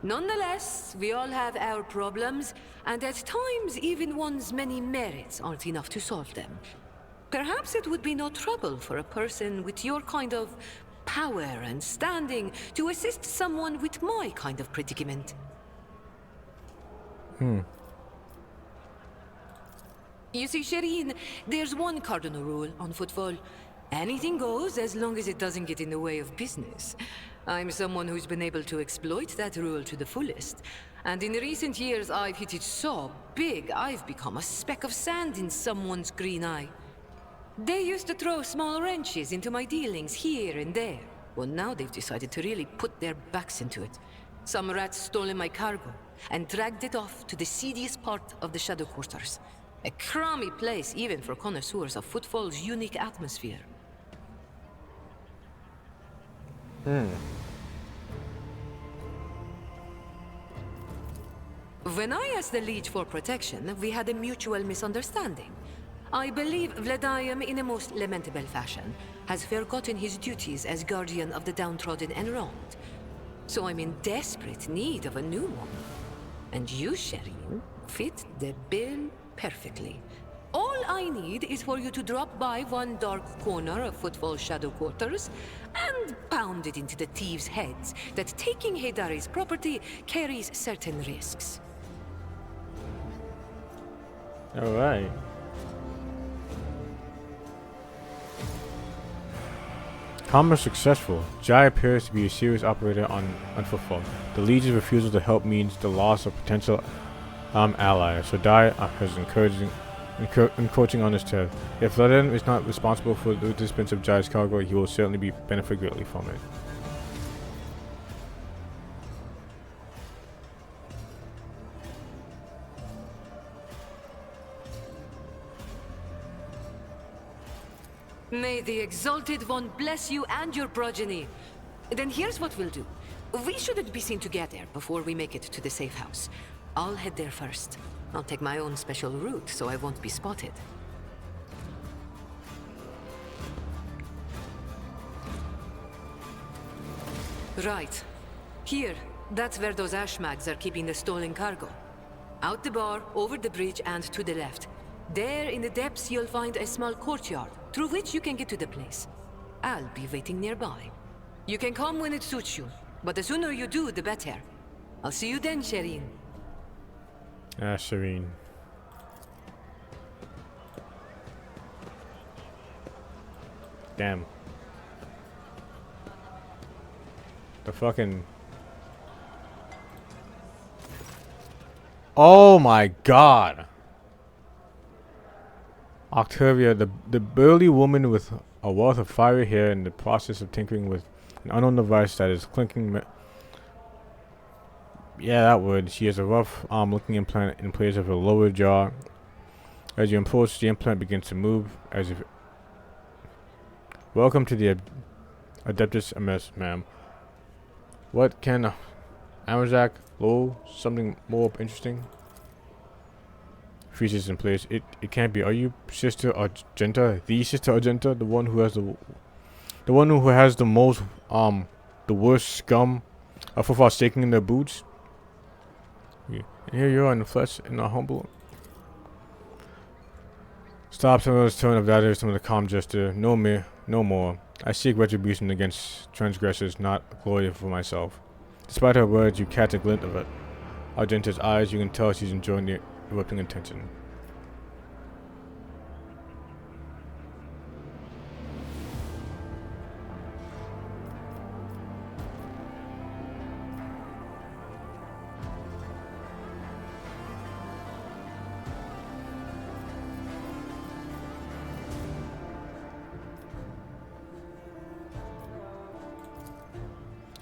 Nonetheless, we all have our problems, and at times even one's many merits aren't enough to solve them. Perhaps it would be no trouble for a person with your kind of power and standing to assist someone with my kind of predicament. You see, Shireen, there's one cardinal rule on footfall. Anything goes as long as it doesn't get in the way of business. I'm someone who's been able to exploit that rule to the fullest. And in recent years, I've hit it so big, I've become a speck of sand in someone's green eye. They used to throw small wrenches into my dealings here and there. Well, now they've decided to really put their backs into it. Some rats stolen my cargo and dragged it off to the seediest part of the Shadow Quarters. A crummy place even for connoisseurs of footfall's unique atmosphere. When I asked the Liege for protection, we had a mutual misunderstanding. I believe Vladium, in a most lamentable fashion, has forgotten his duties as guardian of the downtrodden and wronged. So I'm in desperate need of a new one. And you, Shireen, fit the bill perfectly. All I need is for you to drop by one dark corner of Footfall Shadow Quarters and pound it into the thieves' heads that taking Haidari's property carries certain risks. Alright. Commerce successful. Jai appears to be a serious operator on Footfall. The Legion's refusal to help means the loss of potential allies, so Jai is encroaching on his turf. If Vladen is not responsible for the dispense of Jai's cargo, he will certainly benefit greatly from it. May the Exalted One bless you and your progeny. Then here's what we'll do. We shouldn't be seen together before we make it to the safe house. I'll head there first. I'll take my own special route so I won't be spotted. Right. Here, that's where those ashmags are keeping the stolen cargo. Out the bar, over the bridge, and to the left. There, in the depths, you'll find a small courtyard, through which you can get to the place. I'll be waiting nearby. You can come when it suits you, but the sooner you do, the better. I'll see you then, Shireen. Shireen. Damn. The fucking... Oh my god! Octavia, the burly woman with a wealth of fiery hair in the process of tinkering with an unknown device that is clinking. Yeah, that would. She has a rough arm-looking implant in place of her lower jaw. As you approach, the implant begins to move as if. Welcome to the Adeptus MS, ma'am. What can Amazak Low something more interesting? freezes in place. It can't be. Are you Sister Argenta? The Sister Argenta, the one who has the most the worst scum of football staking in their boots. Yeah. And here you are in the flesh, in a humble. Stop some of this tone of that is some of the calm gesture. No more. I seek retribution against transgressors, not glory for myself. Despite her words, you catch a glint of it. Argenta's eyes, you can tell she's enjoying the erupting attention.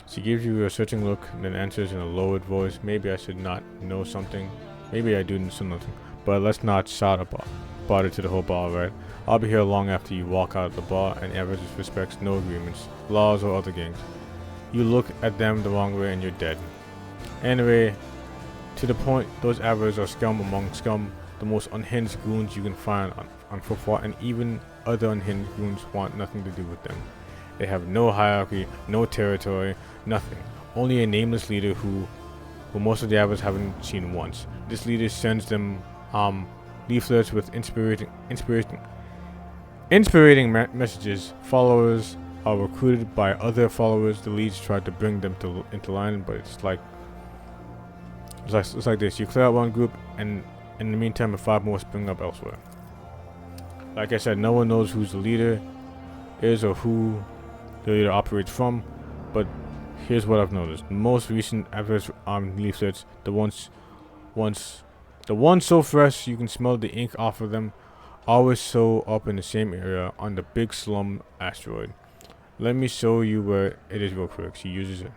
She gives you a searching look and then answers in a lowered voice. Maybe I should not know something. Maybe I do know something. But let's not shout about it to the whole bar, right? I'll be here long after you walk out of the bar, and Everest respects no agreements, laws, or other gangs. You look at them the wrong way and you're dead. Anyway, to the point, those Avars are scum among scum, the most unhinged goons you can find on football, and even other unhinged goons want nothing to do with them. They have no hierarchy, no territory, nothing. Only a nameless leader who most of the Avars haven't seen once. This leader sends them leaflets with inspirating messages. Followers are recruited by other followers. The leads try to bring them into line, but it's like this. You clear out one group, and in the meantime, 5 more spring up elsewhere. Like I said, no one knows who's the leader is or who the leader operates from, but here's what I've noticed. The most recent Avars leaflets, the ones so fresh you can smell the ink off of them, always show up in the same area on the big slum asteroid. Let me show you where it is real quick. She uses it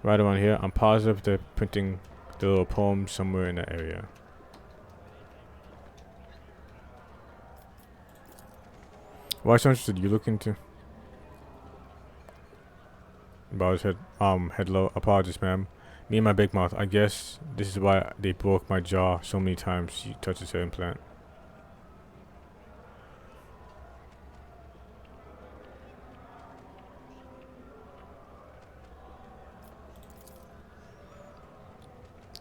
right around here. I'm positive they're printing the little poem somewhere in that area. Why so interested? You look into about his head low. Apologies, ma'am. Me and my big mouth. I guess this is why they broke my jaw so many times. She touches her implant.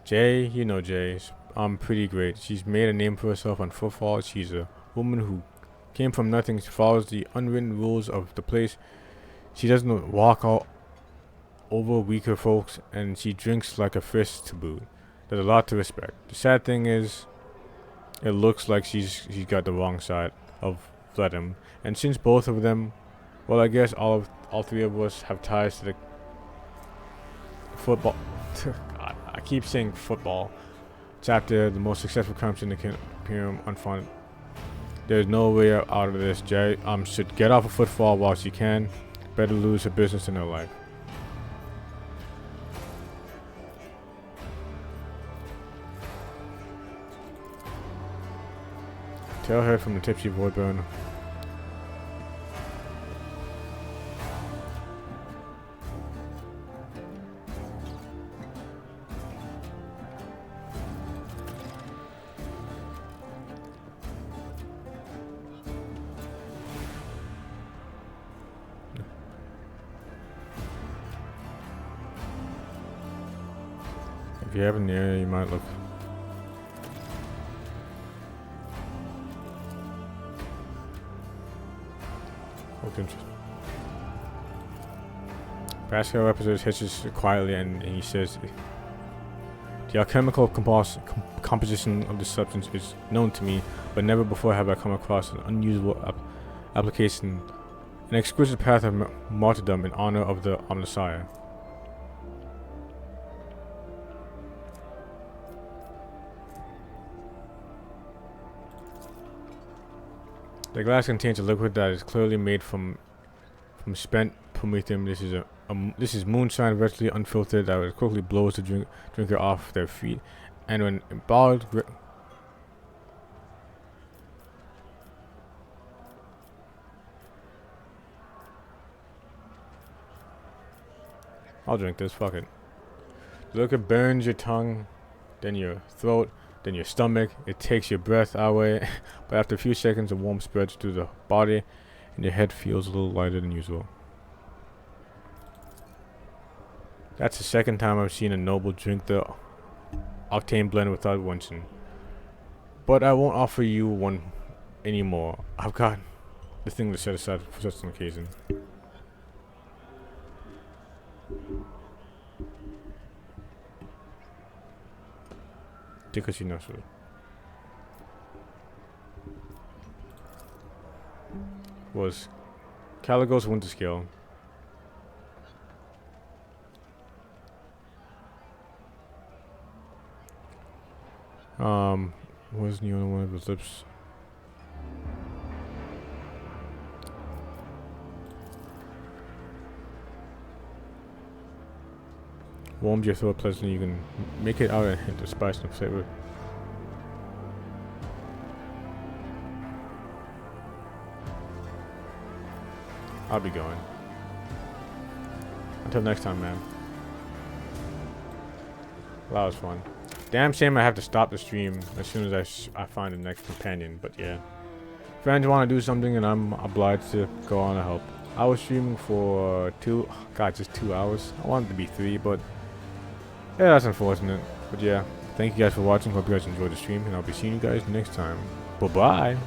Jay, you know Jay's pretty great. She's made a name for herself on football. She's a woman who came from nothing. She follows the unwritten rules of the place. She doesn't walk all over weaker folks, and she drinks like a fish to boot. There's a lot to respect. The sad thing is, it looks like she's got the wrong side of Vladimir. And since both of them, well, I guess all 3 of us have ties to the football. God, I keep saying football. Chapter, the most successful crime syndicate Imperium unfunded. There's no way out of this. Jay should get off of football while she can. Better lose her business than her life. Tell her from the tipsy void burner. If you have an area, you might look. Look interesting. Pascal episode hisses quietly and he says, the alchemical composition of the substance is known to me, but never before have I come across an unusual application, an exquisite path of martyrdom in honor of the Omnissiah. The glass contains a liquid that is clearly made from spent promethium. This is moonshine, virtually unfiltered, that quickly blows the drinker off their feet, and when embottled, I'll drink this. Fuck it. The liquor burns your tongue then your throat, then your stomach. It takes your breath away, but after a few seconds, the warmth spreads through the body, and your head feels a little lighter than usual. That's the second time I've seen a noble drink the octane blend without wincing. But I won't offer you one anymore. I've got the thing to set aside for such an occasion. Was Caligo's winter scale. Was the only one of his lips. Warms your throat pleasantly. You can make it out a hint of spice and flavor. I'll be going. Until next time, man. Well, that was fun. Damn shame I have to stop the stream as soon as I find the next companion, but yeah. Friends want to do something and I'm obliged to go on to help. I was streaming for just 2 hours. I wanted it to be 3, but yeah, that's unfortunate. But yeah, thank you guys for watching. Hope you guys enjoyed the stream, and I'll be seeing you guys next time. Bye-bye.